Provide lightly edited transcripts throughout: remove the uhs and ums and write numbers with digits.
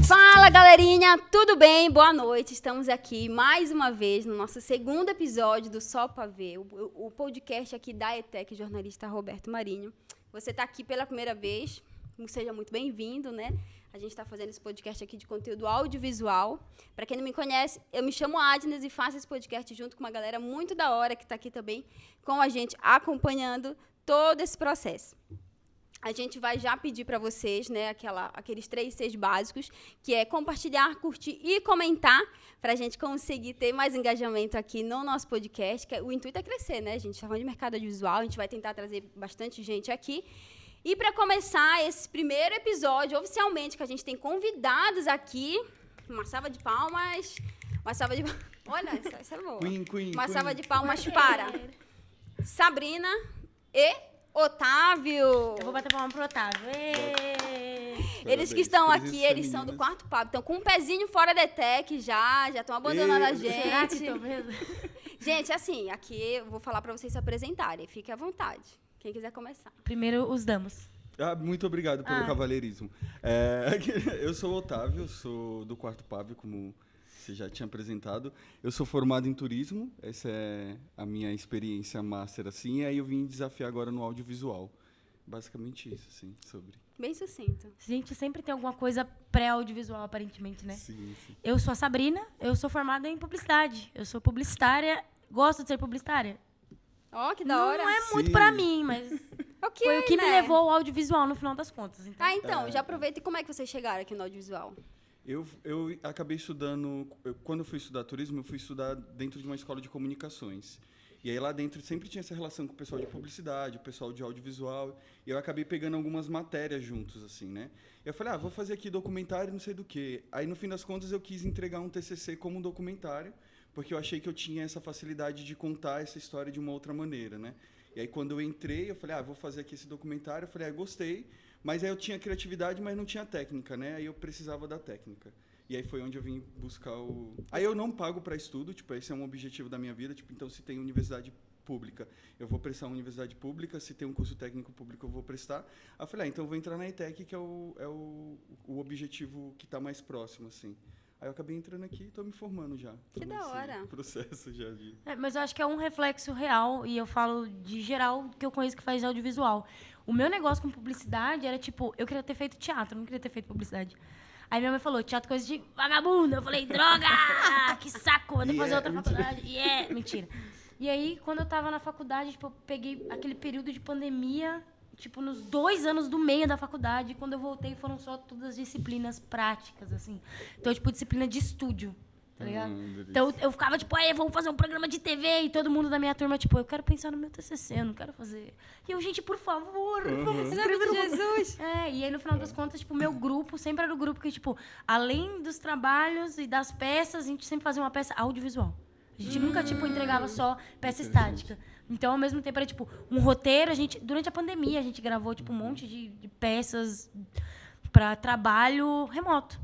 Fala, galerinha, tudo bem? Boa noite. Estamos aqui mais uma vez no nosso segundo episódio do Só Pra Ver, o podcast aqui da ETEC, jornalista Roberto Marinho. Você está aqui pela primeira vez, seja muito bem-vindo, né? A gente está fazendo esse podcast aqui de conteúdo audiovisual. Para quem não me conhece, eu me chamo Adnes e faço esse podcast junto com uma galera muito da hora que está aqui também com a gente, acompanhando todo esse processo. A gente vai já pedir para vocês, né, aqueles 3 Cs básicos, que é compartilhar, curtir e comentar, para a gente conseguir ter mais engajamento aqui no nosso podcast. Que o intuito é crescer, né? A gente está falando de mercado audiovisual, a gente vai tentar trazer bastante gente aqui. E para começar esse primeiro episódio, oficialmente, que a gente tem convidados aqui, uma salva de palmas, olha, essa é boa. Uma salva de palmas para Sabrina e Otávio. Eu vou bater palma pro Otávio. Eles que estão aqui, eles são do quarto pub. Estão com um pezinho fora da ETEC já estão abandonando a gente. Será que estão mesmo? Gente, assim, aqui eu vou falar para vocês se apresentarem. Fique à vontade. Quem quiser começar. Primeiro, os damos. Muito obrigado pelo cavalheirismo. Eu sou o Otávio, sou do quarto pub, como você já tinha apresentado. Eu sou formado em turismo, essa é a minha experiência master, assim, e aí eu vim desafiar agora no audiovisual. Basicamente isso, assim, sobre... Bem sucinto. A gente sempre tem alguma coisa pré-audiovisual, aparentemente, né? Sim. Eu sou a Sabrina, eu sou formada em publicidade. Eu sou publicitária, gosto de ser publicitária. Ó, que da hora. Não é muito pra mim, mas Okay, foi o que né? me levou ao audiovisual no final das contas. Então. Então, já aproveita. E como é que vocês chegaram aqui no audiovisual? Eu acabei estudando... Quando eu fui estudar turismo, eu fui estudar dentro de uma escola de comunicações. E aí lá dentro sempre tinha essa relação com o pessoal de publicidade, o pessoal de audiovisual. E eu acabei pegando algumas matérias juntos, assim, né? E eu falei, vou fazer aqui documentário, não sei do quê. Aí, no fim das contas, eu quis entregar um TCC como um documentário, porque eu achei que eu tinha essa facilidade de contar essa história de uma outra maneira, né? E aí, quando eu entrei, eu falei, vou fazer aqui esse documentário. Eu falei, gostei. Mas aí eu tinha criatividade, mas não tinha técnica, né? Aí eu precisava da técnica. E aí foi onde eu vim buscar o... Aí eu não pago para estudo, tipo, esse é um objetivo da minha vida, tipo, então se tem universidade pública, eu vou prestar uma universidade pública, se tem um curso técnico público, eu vou prestar. Aí eu falei, então eu vou entrar na ETEC, que é o objetivo que está mais próximo, assim. Aí eu acabei entrando aqui e estou me formando já. Que da hora. Processo já de... Mas eu acho que é um reflexo real, e eu falo de geral que eu conheço que faz audiovisual. O meu negócio com publicidade era, tipo, eu queria ter feito teatro, não queria ter feito publicidade. Aí minha mãe falou, teatro coisa de vagabundo. Eu falei, droga, que saco, vou ter que fazer outra faculdade. Mentira. E aí, quando eu tava na faculdade, tipo, eu peguei aquele período de pandemia, tipo, nos 2 anos do meio da faculdade. E quando eu voltei, foram só todas as disciplinas práticas, assim. Então, tipo, disciplina de estúdio, tá ligado? Então, eu ficava, tipo, vamos fazer um programa de TV. E todo mundo da minha turma, tipo, eu quero pensar no meu TCC, eu não quero fazer... E eu, gente, por favor, vamos escrever no Jesus. E aí, no final das contas, tipo, meu grupo sempre era o grupo que, tipo, além dos trabalhos e das peças, a gente sempre fazia uma peça audiovisual. A gente nunca, tipo, entregava só peça estática. Então, ao mesmo tempo, era, tipo, um roteiro. Durante a pandemia, a gente gravou, tipo, um monte de peças para trabalho remoto.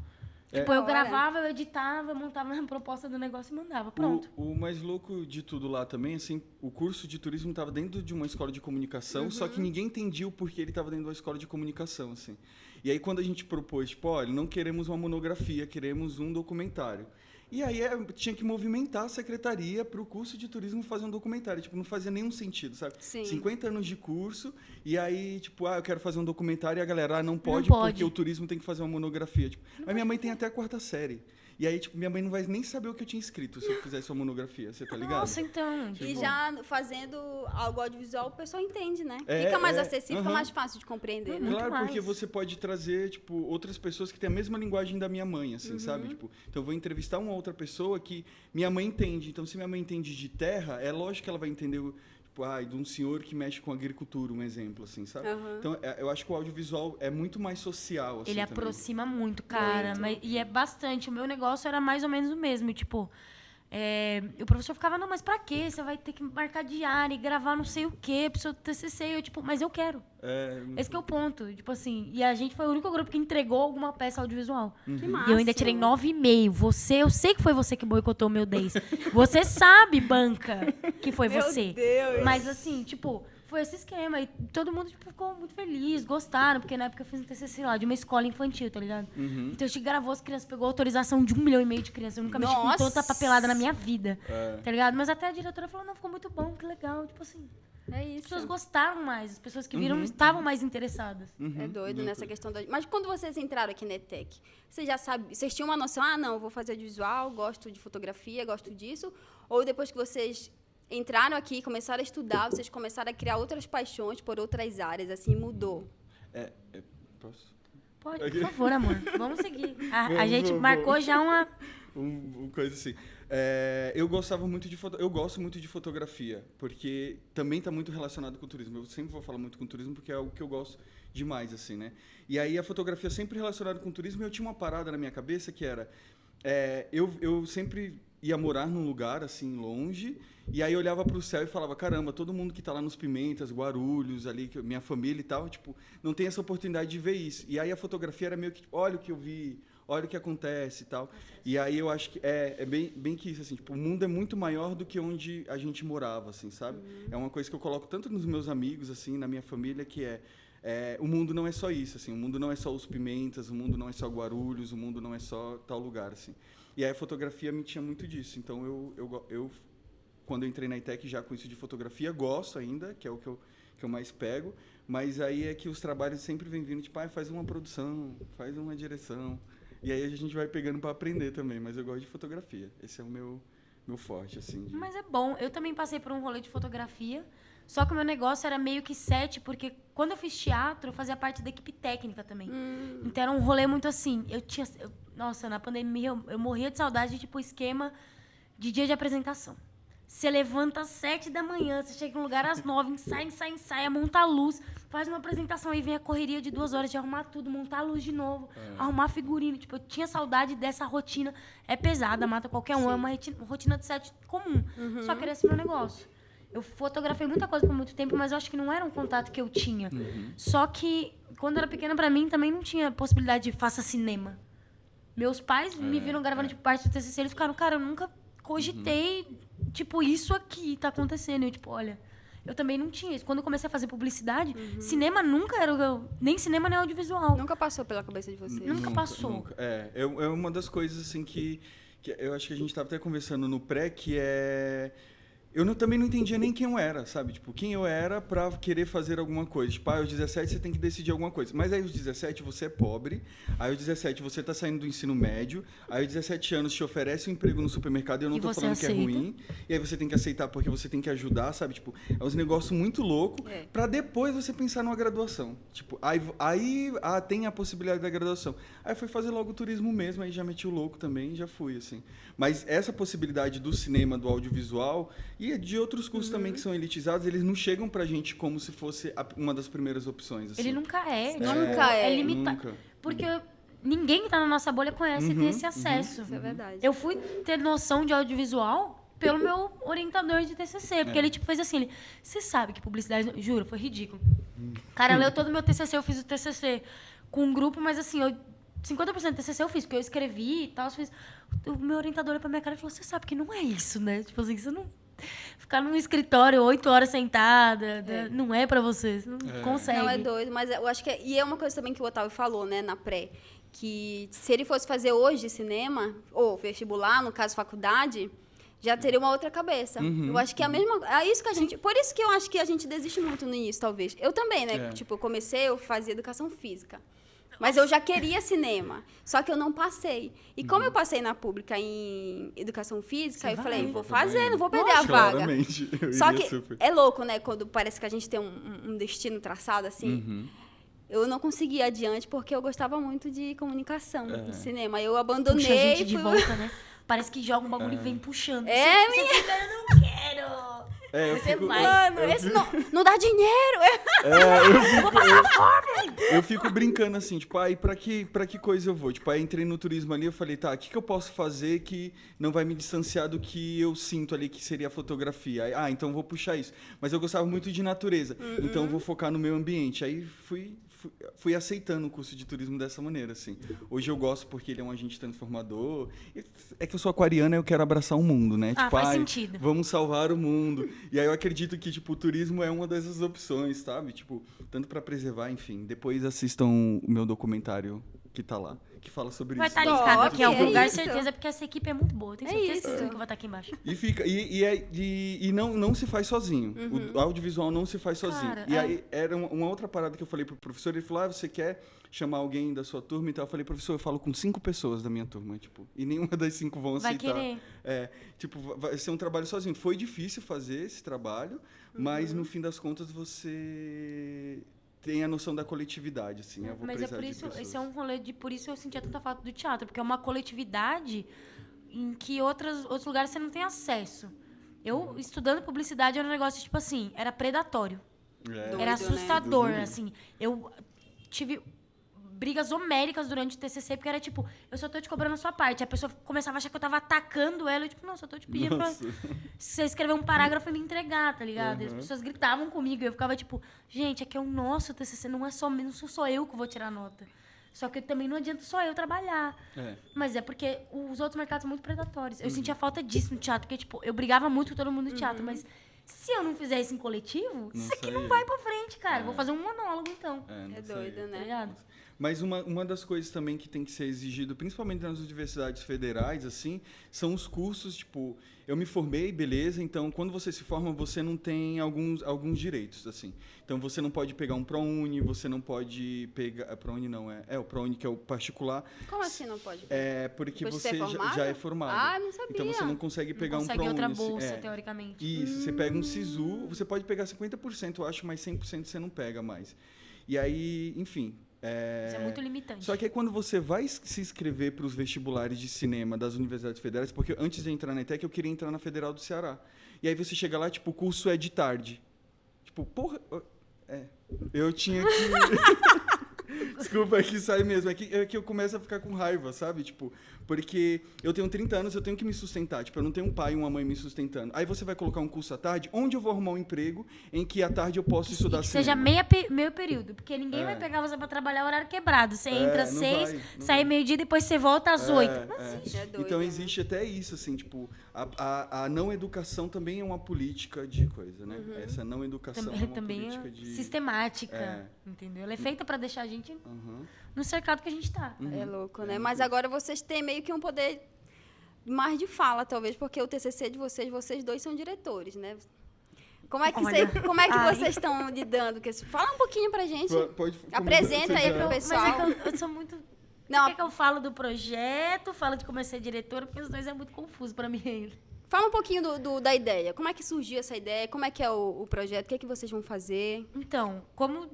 Tipo, eu gravava, eu editava, eu montava uma proposta do negócio e mandava. Pronto. O mais louco de tudo lá também, assim, o curso de turismo estava dentro de uma escola de comunicação, só que ninguém entendia o porquê ele estava dentro de uma escola de comunicação, assim. E aí, quando a gente propôs, tipo, olha, não queremos uma monografia, queremos um documentário. E aí tinha que movimentar a secretaria para o curso de turismo fazer um documentário. Tipo, não fazia nenhum sentido, sabe? Sim. 50 anos de curso, e aí, tipo, eu quero fazer um documentário, e a galera, não pode, porque o turismo tem que fazer uma monografia. Tipo, mas minha mãe tem até a 4ª série. E aí, tipo, minha mãe não vai nem saber o que eu tinha escrito se eu fizesse uma monografia, você tá ligado? Nossa, então. E já fazendo algo audiovisual, o pessoal entende, né? Fica mais acessível, fica mais fácil de compreender, né? Claro, porque você pode trazer, tipo, outras pessoas que têm a mesma linguagem da minha mãe, assim, sabe? Tipo, então eu vou entrevistar uma outra pessoa que minha mãe entende. Então, se minha mãe entende de terra, é lógico que ela vai entender, de um senhor que mexe com agricultura, um exemplo, assim, sabe? Então, eu acho que o audiovisual é muito mais social, assim, ele também. aproxima muito, cara. E é bastante. O meu negócio era mais ou menos o mesmo. Tipo, o professor ficava, não, mas pra quê? Você vai ter que marcar diária e gravar não sei o quê, pro seu TCC. Eu, tipo, mas eu quero. Esse que é o ponto. Tipo assim, e a gente foi o único grupo que entregou alguma peça audiovisual. Que massa. E eu ainda tirei 9,5. Eu sei que foi você que boicotou o meu 10. Você sabe, banca, que foi você. Meu Deus. Mas assim, tipo, foi esse esquema. E todo mundo tipo, ficou muito feliz, gostaram. Porque na época eu fiz um TCC lá, de uma escola infantil, tá ligado? Então a gente gravou as crianças, pegou autorização de 1,5 milhão de crianças. Eu nunca mexi com tanta papelada na minha vida. Tá ligado? Mas até a diretora falou, não, ficou muito bom, que legal. Tipo assim, É as isso. pessoas gostaram mais. As pessoas que viram estavam mais interessadas. É doido nessa questão da... Mas quando vocês entraram aqui na ETEC, vocês já sabem, vocês tinham uma noção, não, eu vou fazer audiovisual, gosto de fotografia, gosto disso? Ou depois que vocês entraram aqui, começaram a estudar, vocês começaram a criar outras paixões por outras áreas, assim, mudou? Posso? Pode, por favor, amor. Vamos seguir. A gente marcou já uma... Coisa assim. Eu gosto muito de fotografia, porque também está muito relacionado com o turismo. Eu sempre vou falar muito com o turismo porque é algo que eu gosto demais, assim, né? E aí a fotografia sempre relacionada com o turismo, eu tinha uma parada na minha cabeça que era... eu sempre ia morar num lugar, assim, longe, e aí eu olhava para o céu e falava, caramba, todo mundo que está lá nos Pimentas, Guarulhos, ali, minha família e tal, tipo, não tem essa oportunidade de ver isso. E aí a fotografia era meio que, olha o que eu vi, olha o que acontece e tal. E aí eu acho que é bem que isso, assim, tipo, o mundo é muito maior do que onde a gente morava, assim, sabe? É uma coisa que eu coloco tanto nos meus amigos, assim, na minha família, que o mundo não é só isso, assim, o mundo não é só os Pimentas, o mundo não é só Guarulhos, o mundo não é só tal lugar, assim. E aí a fotografia me tinha muito disso. Então eu quando eu entrei na ETEC já com isso de fotografia, gosto ainda, que é o que eu mais pego, mas aí é que os trabalhos sempre vêm vindo, tipo, faz uma produção, faz uma direção. E aí a gente vai pegando para aprender também, mas eu gosto de fotografia. Esse é o meu forte, assim. Mas é bom. Eu também passei por um rolê de fotografia, só que o meu negócio era meio que porque quando eu fiz teatro, eu fazia parte da equipe técnica também. Então era um rolê muito assim. Nossa, na pandemia eu morria de saudade de, tipo, esquema de dia de apresentação. Você levanta às 7 da manhã, você chega em um lugar às 9, ensaia, monta a luz, faz uma apresentação, aí vem a correria de 2 horas de arrumar tudo, montar a luz de novo, arrumar figurino. Tipo, eu tinha saudade dessa rotina. É pesada, mata qualquer um, é uma rotina de set comum. Só que era esse meu negócio. Eu fotografei muita coisa por muito tempo, mas eu acho que não era um contato que eu tinha. Só que, quando eu era pequena, pra mim, também não tinha possibilidade de faça cinema. Meus pais me viram gravando tipo, parte do TCC, eles ficaram, cara, eu nunca cogitei, tipo, isso aqui tá acontecendo. Eu, tipo, olha, eu também não tinha isso. Quando eu comecei a fazer publicidade, cinema nunca era... Nem cinema, nem audiovisual. Nunca passou pela cabeça de vocês? Nunca passou. Nunca. É uma das coisas, assim, que eu acho que a gente estava até conversando no pré, que é... Eu também não entendia nem quem eu era, sabe? Tipo, quem eu era pra querer fazer alguma coisa. Tipo, aos 17 você tem que decidir alguma coisa. Mas aí aos 17 você é pobre, aí aos 17 você tá saindo do ensino médio, aí aos 17 anos te oferece um emprego no supermercado e eu não tô falando que é ruim. E aí você tem que aceitar porque você tem que ajudar, sabe? Tipo, é uns negócios muito loucos pra depois você pensar numa graduação. Tipo, aí tem a possibilidade da graduação. Aí foi fazer logo o turismo mesmo, aí já meti o louco também e já fui, assim. Mas essa possibilidade do cinema, do audiovisual... E de outros cursos também que são elitizados, eles não chegam pra gente como se fosse uma das primeiras opções. Assim. Ele nunca é. Nunca é. É limitado. Porque ninguém que tá na nossa bolha conhece e tem esse acesso. Isso é verdade. Eu fui ter noção de audiovisual pelo meu orientador de TCC. Porque ele tipo, fez assim, você sabe que publicidade... Juro, foi ridículo. O cara leu todo o meu TCC, eu fiz o TCC com um grupo, mas assim, 50% do TCC eu fiz, porque eu escrevi e tal. O meu orientador olhou pra minha cara e falou, você sabe que não é isso, né? Tipo assim, você não... Ficar num escritório 8 horas sentada, não é pra você, você não consegue. Não, é doido, mas eu acho que... E é uma coisa também que o Otávio falou, né, na pré, que se ele fosse fazer hoje cinema, ou vestibular, no caso faculdade, já teria uma outra cabeça. Eu acho que é a mesma... É isso que a gente... Por isso que eu acho que a gente desiste muito no início, talvez. Eu também, né? Tipo, eu fazia educação física. Mas eu já queria cinema, só que eu não passei. E como eu passei na pública em educação física, eu falei, vou fazer, não vou perder a vaga. Só que é louco, né? Quando parece que a gente tem um destino traçado, assim. Eu não consegui ir adiante porque eu gostava muito de comunicação, de cinema. Eu abandonei. Puxa a gente de volta, né? Parece que joga um bagulho e vem puxando. Eu não quero. Você vai. Mano, esse não dá dinheiro. Eu fico brincando assim, tipo, e pra que coisa eu vou? Tipo, aí entrei no turismo ali, eu falei, tá, o que eu posso fazer que não vai me distanciar do que eu sinto ali, que seria a fotografia? Aí, então eu vou puxar isso. Mas eu gostava muito de natureza, então eu vou focar no meio ambiente. Aí fui aceitando o curso de turismo dessa maneira, assim. Hoje eu gosto porque ele é um agente transformador. É que eu sou aquariana e eu quero abraçar o mundo, né? Tipo, Faz sentido. Vamos salvar o mundo. E aí eu acredito que, tipo, o turismo é uma dessas opções, sabe? Tipo, tanto para preservar, enfim. Depois assistam o meu documentário que tá lá, que fala sobre Vai isso. estar linkado aqui em algum lugar, isso. certeza, porque essa equipe é muito boa. Tenho certeza isso. que vai estar aqui embaixo. E não se faz sozinho. O audiovisual não se faz sozinho. Cara, E aí era uma outra parada que eu falei pro professor, ele falou, você quer chamar alguém da sua turma e tal? Eu falei, professor, eu falo com 5 pessoas da minha turma, tipo, e nenhuma das 5 vão Vai aceitar. querer. Tipo, vai ser um trabalho sozinho. Foi difícil fazer esse trabalho, mas no fim das contas você tem a noção da coletividade, assim. Eu vou Mas é precisar por de isso, pessoas. esse é um rolê por isso eu sentia tanta falta do teatro, porque é uma coletividade em que outros lugares você não tem acesso. Eu, estudando publicidade, era um negócio, tipo assim, era predatório. Doido, Era né? assustador, assim. Eu tive brigas homéricas durante o TCC, porque era tipo, eu só tô te cobrando a sua parte. A pessoa começava a achar que eu tava atacando ela, e tipo, não, só tô te pedindo pra você escrever um parágrafo e me entregar, tá ligado? E as pessoas gritavam comigo, e eu ficava tipo, gente, aqui é o nosso TCC, não sou só eu que vou tirar nota. Só que também não adianta só eu trabalhar. Mas é porque os outros mercados são muito predatórios. Eu sentia falta disso no teatro, porque tipo, eu brigava muito com todo mundo no teatro, mas se eu não fizer isso em coletivo, isso aqui não vai pra frente, cara. Vou fazer um monólogo, então. É doido, Tá né? ligado? Mas uma das coisas também que tem que ser exigido, principalmente nas universidades federais, assim, são os cursos, tipo, eu me formei, beleza, então quando você se forma, você não tem alguns direitos, assim. Então você não pode pegar um ProUni, você não pode pegar... ProUni não, o ProUni que é o particular. Como assim não pode? Porque Depois de você ser formado? já é formado. Ah, não sabia. Então você não consegue pegar Não um consegue ProUni. outra assim, bolsa, teoricamente. Isso, você pega um SISU, você pode pegar 50%, eu acho, mas 100% você não pega mais. E aí, enfim... Isso é muito limitante. Só que aí quando você vai se inscrever para os vestibulares de cinema das universidades federais, porque antes de entrar na ETEC, eu queria entrar na Federal do Ceará. E aí você chega lá, tipo, o curso é de tarde. Tipo, porra... Eu tinha que... Desculpa, é que sai mesmo. É que eu começo a ficar com raiva, sabe? Tipo, porque eu tenho 30 anos, eu tenho que me sustentar. Tipo, eu não tenho um pai e uma mãe me sustentando. Aí você vai colocar um curso à tarde, onde eu vou arrumar um emprego em que à tarde eu posso estudar que cinema? seja meio período, porque ninguém vai pegar você pra trabalhar horário quebrado. Você entra às 6, sai meio-dia e depois você volta às 8. Não existe. É doido, Então né? existe até isso, assim, tipo, a não educação também é uma política de coisa, né? Essa não educação é uma Também política é de... sistemática, entendeu? Ela é feita pra deixar a gente Uhum. no cercado que a gente tá. É louco, né? Mas agora vocês têm meio que um poder mais de fala, talvez, porque o TCC de vocês dois são diretores, né? Como é que, Ai. vocês estão lidando com isso? Fala um pouquinho pra gente. Pode Apresenta aí pro Mas pessoal. é que eu sou muito... Não, Quer que eu falo do projeto, falo de como é ser diretora, porque os dois é muito confuso pra mim ainda. fala um pouquinho da ideia. Como é que surgiu essa ideia? Como é que é o projeto? O que é que vocês vão fazer? Então, como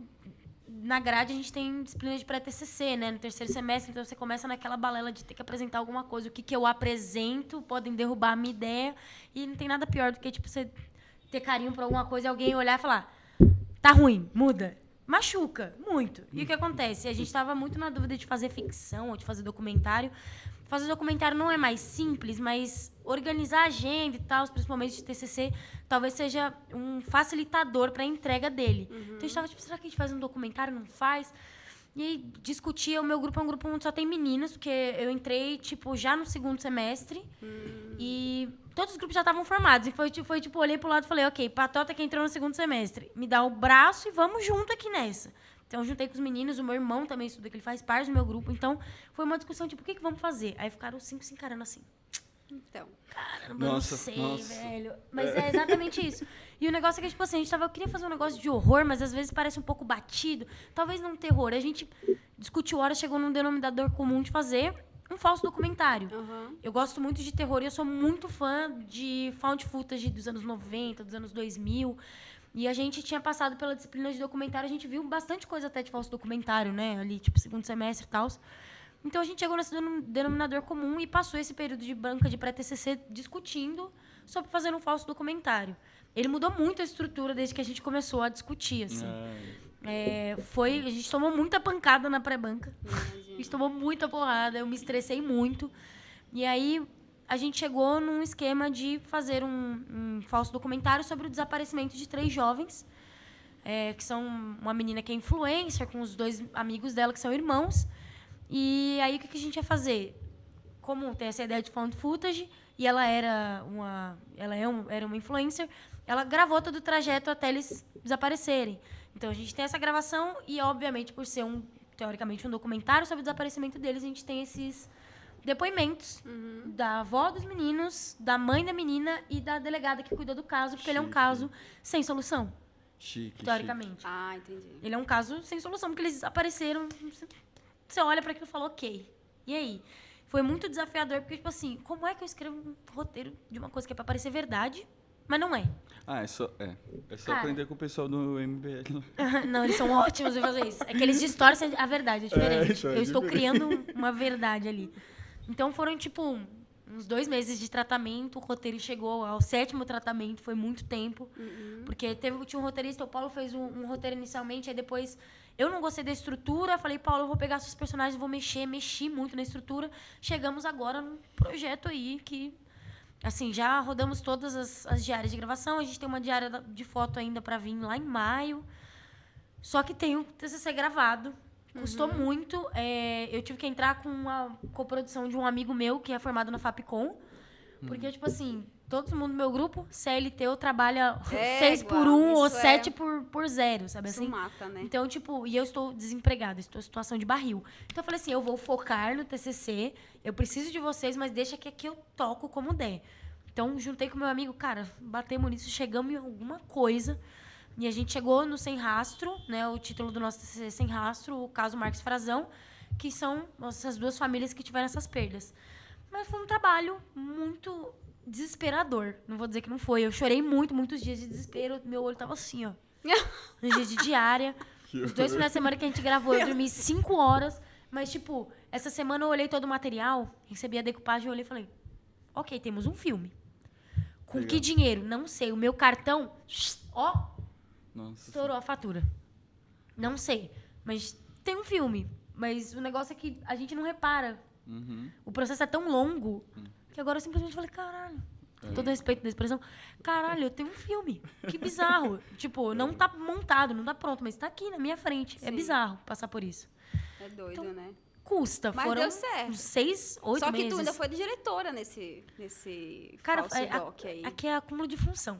na grade a gente tem disciplina de pré-TCC, né? No terceiro semestre, então você começa naquela balela de ter que apresentar alguma coisa. O que eu apresento, podem derrubar a minha ideia. E não tem nada pior do que, tipo, você ter carinho por alguma coisa e alguém olhar e falar, tá ruim, muda. Machuca, muito. E o que acontece? A gente estava muito na dúvida de fazer ficção ou de fazer documentário. Fazer documentário não é mais simples, mas organizar a agenda e tal, principalmente de TCC, talvez seja um facilitador para a entrega dele. Então, a gente estava tipo, será que a gente faz um documentário? Não faz? E aí, discutia, o meu grupo é um grupo onde só tem meninas, porque eu entrei, tipo, já no segundo semestre, e todos os grupos já estavam formados. E foi tipo, olhei pro lado e falei, ok, Patota que entrou no segundo semestre, me dá o braço e vamos junto aqui nessa. Então, eu juntei com os meninos, o meu irmão também estuda, que ele faz parte do meu grupo. Então, foi uma discussão, tipo, o que vamos fazer? Aí ficaram os 5 se encarando assim. Então. Caramba, eu não sei, velho. Mas é exatamente isso. E o negócio é que, tipo assim, eu queria fazer um negócio de horror, mas às vezes parece um pouco batido. Talvez não terror. A gente discutiu horas, chegou num denominador comum de fazer um falso documentário. Eu gosto muito de terror e eu sou muito fã de found footage dos anos 90, dos anos 2000. E a gente tinha passado pela disciplina de documentário, a gente viu bastante coisa até de falso documentário, né? Ali, tipo, segundo semestre e tal. Então, a gente chegou nesse denominador comum e passou esse período de banca de pré-TCC discutindo sobre fazer um falso documentário. Ele mudou muito a estrutura desde que a gente começou a discutir, assim. A gente tomou muita pancada na pré-banca. A gente tomou muita porrada, eu me estressei muito. E aí, a gente chegou num esquema de fazer um falso documentário sobre o desaparecimento de 3 jovens, que são uma menina que é influencer, com os 2 amigos dela, que são irmãos. E aí, o que a gente ia fazer? Como tem essa ideia de found footage, e ela era uma influencer, ela gravou todo o trajeto até eles desaparecerem. Então, a gente tem essa gravação e, obviamente, por ser teoricamente, um documentário sobre o desaparecimento deles, a gente tem esses depoimentos da avó dos meninos, da mãe da menina e da delegada que cuida do caso, porque ele é um caso sem solução. Chique, teoricamente. Ah, entendi. Ele é um caso sem solução, porque eles desapareceram. Você olha para aquilo e fala, ok. E aí? Foi muito desafiador, porque, tipo assim, como é que eu escrevo um roteiro de uma coisa que é pra parecer verdade, mas não é? É só Cara, aprender com o pessoal do MBL. Não, eles são ótimos em fazer isso. É que eles distorcem a verdade, é diferente. Então Eu estou criando uma verdade ali. Então foram, tipo, uns 2 meses de tratamento. O roteiro chegou ao 7º tratamento, foi muito tempo. Porque tinha um roteirista, o Paulo fez um roteiro inicialmente, aí depois eu não gostei da estrutura. Falei, Paulo, eu vou pegar seus personagens, vou mexi muito na estrutura. Chegamos agora num projeto aí que, assim, já rodamos todas as diárias de gravação. A gente tem uma diária de foto ainda para vir lá em maio. Só que tem o TCC gravado. Custou muito. Eu tive que entrar com uma coprodução de um amigo meu que é formado na Fapcom. Porque, tipo assim, todo mundo no meu grupo, CLT, eu trabalho 6 por 1 ou 7 por 0, sabe assim? Isso mata, né? Então, tipo, e eu estou desempregada, estou em situação de barril. Então, eu falei assim, eu vou focar no TCC, eu preciso de vocês, mas deixa que aqui eu toco como der. Então, juntei com meu amigo, cara, batemos nisso, chegamos em alguma coisa. E a gente chegou no Sem Rastro, né? O título do nosso TCC Sem Rastro, o caso Marques Frazão, que são essas 2 famílias que tiveram essas perdas. Mas foi um trabalho muito desesperador. Não vou dizer que não foi. Eu chorei muitos dias de desespero. Meu olho tava assim, ó. Nos dias de diária. Os 2 finais de semana que a gente gravou, eu dormi 5 horas. Mas, tipo, essa semana eu olhei todo o material, recebi a decupagem e olhei e falei, ok, temos um filme. Com que dinheiro? Não sei. O meu cartão, ó, Nossa. estourou a fatura. Não sei. Mas tem um filme. Mas o negócio é que a gente não repara. O processo é tão longo que agora eu simplesmente falei, caralho. Com todo respeito da expressão, caralho, eu tenho um filme. Que bizarro. Tipo, não tá montado, não tá pronto, mas tá aqui na minha frente. Sim. É bizarro passar por isso. É doido, Então, né? Custa. Mas Foram deu certo. uns 6, 8 Só que meses. tu ainda foi diretora nesse Cara, falso doc aí. aqui é acúmulo de função.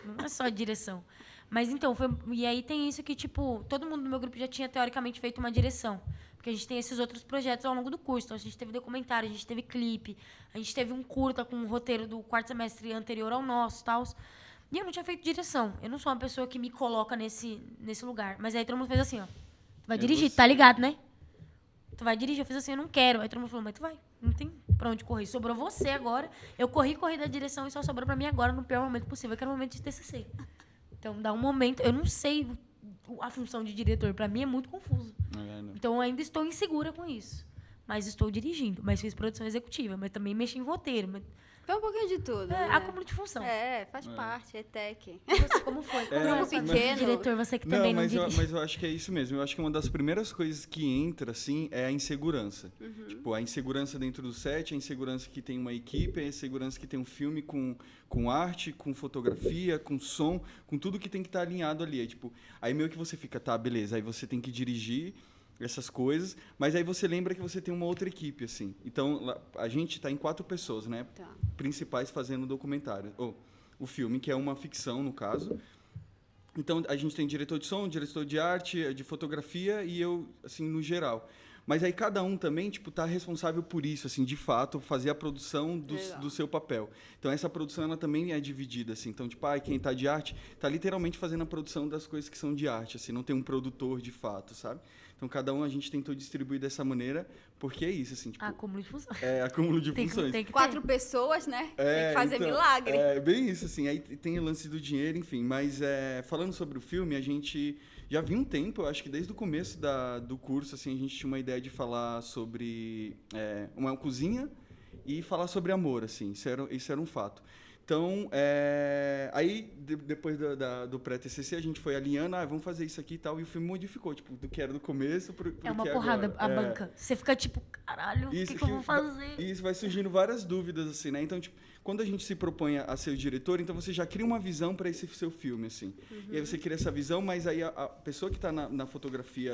Não é só direção. Mas então, e aí tem isso que, tipo, todo mundo do meu grupo já tinha teoricamente feito uma direção. Porque a gente tem esses outros projetos ao longo do curso. Então, a gente teve documentário, a gente teve clipe, a gente teve um curta com um roteiro do 4º semestre anterior ao nosso e tal. E eu não tinha feito direção. Eu não sou uma pessoa que me coloca nesse lugar. Mas aí todo mundo fez assim, ó. Tu vai dirigir, você. tá ligado, né? Tu vai dirigir. Eu fiz assim, eu não quero. Aí todo mundo falou, mas tu vai. Não tem pra onde correr. Sobrou você agora. Eu corri da direção e só sobrou pra mim agora, no pior momento possível, que era o momento de TCC. Então, dá um momento... Eu não sei a função de diretor. Pra mim é muito confuso. Então, eu ainda estou insegura com isso. Mas estou dirigindo. Mas fiz produção executiva. Mas também mexi em roteiro. Mas Foi um pouquinho de tudo, né? acúmulo de função. Faz parte, é tech. E você, como foi? Como Grupo foi? pequeno. Diretor, você que também não mas dirige. eu acho que é isso mesmo. Eu acho que uma das primeiras coisas que entra, assim, é a insegurança. Tipo, a insegurança dentro do set, a insegurança que tem uma equipe, a insegurança que tem um filme com arte, com fotografia, com som, com tudo que tem que estar alinhado ali. Aí meio que você fica, tá, beleza, aí você tem que dirigir essas coisas, mas aí você lembra que você tem uma outra equipe, assim. Então, a gente está em 4 pessoas, né? Tá. Principais fazendo o documentário. Ou o filme, que é uma ficção, no caso. Então, a gente tem diretor de som, diretor de arte, de fotografia e eu, assim, no geral. Mas aí cada um também, tipo, tá responsável por isso, assim, de fato, fazer a produção do seu papel. Então, essa produção, ela também é dividida, assim. Então, tipo, quem tá de arte, tá literalmente fazendo a produção das coisas que são de arte, assim. Não tem um produtor, de fato, sabe? Então, cada um a gente tentou distribuir dessa maneira, porque é isso, assim, tipo... Acúmulo de função. Acúmulo de funções. Tem que 4 pessoas, né? Tem que fazer então, milagre. É bem isso, assim. Aí tem o lance do dinheiro, enfim. Mas, falando sobre o filme, a gente já viu um tempo, eu acho que desde o começo do curso, assim, a gente tinha uma ideia de falar sobre uma cozinha e falar sobre amor, assim. Isso era um fato. Então, aí, depois do pré-TCC, a gente foi alinhando, vamos fazer isso aqui e tal, e o filme modificou, tipo, do que era no começo pro É uma que é porrada agora. a banca. Você fica tipo, caralho, o que eu vou fazer? Isso vai surgindo várias dúvidas, assim, né? Então, tipo, quando a gente se propõe a ser o diretor, então você já cria uma visão para esse seu filme, assim. E aí você cria essa visão, mas aí a pessoa que está na fotografia,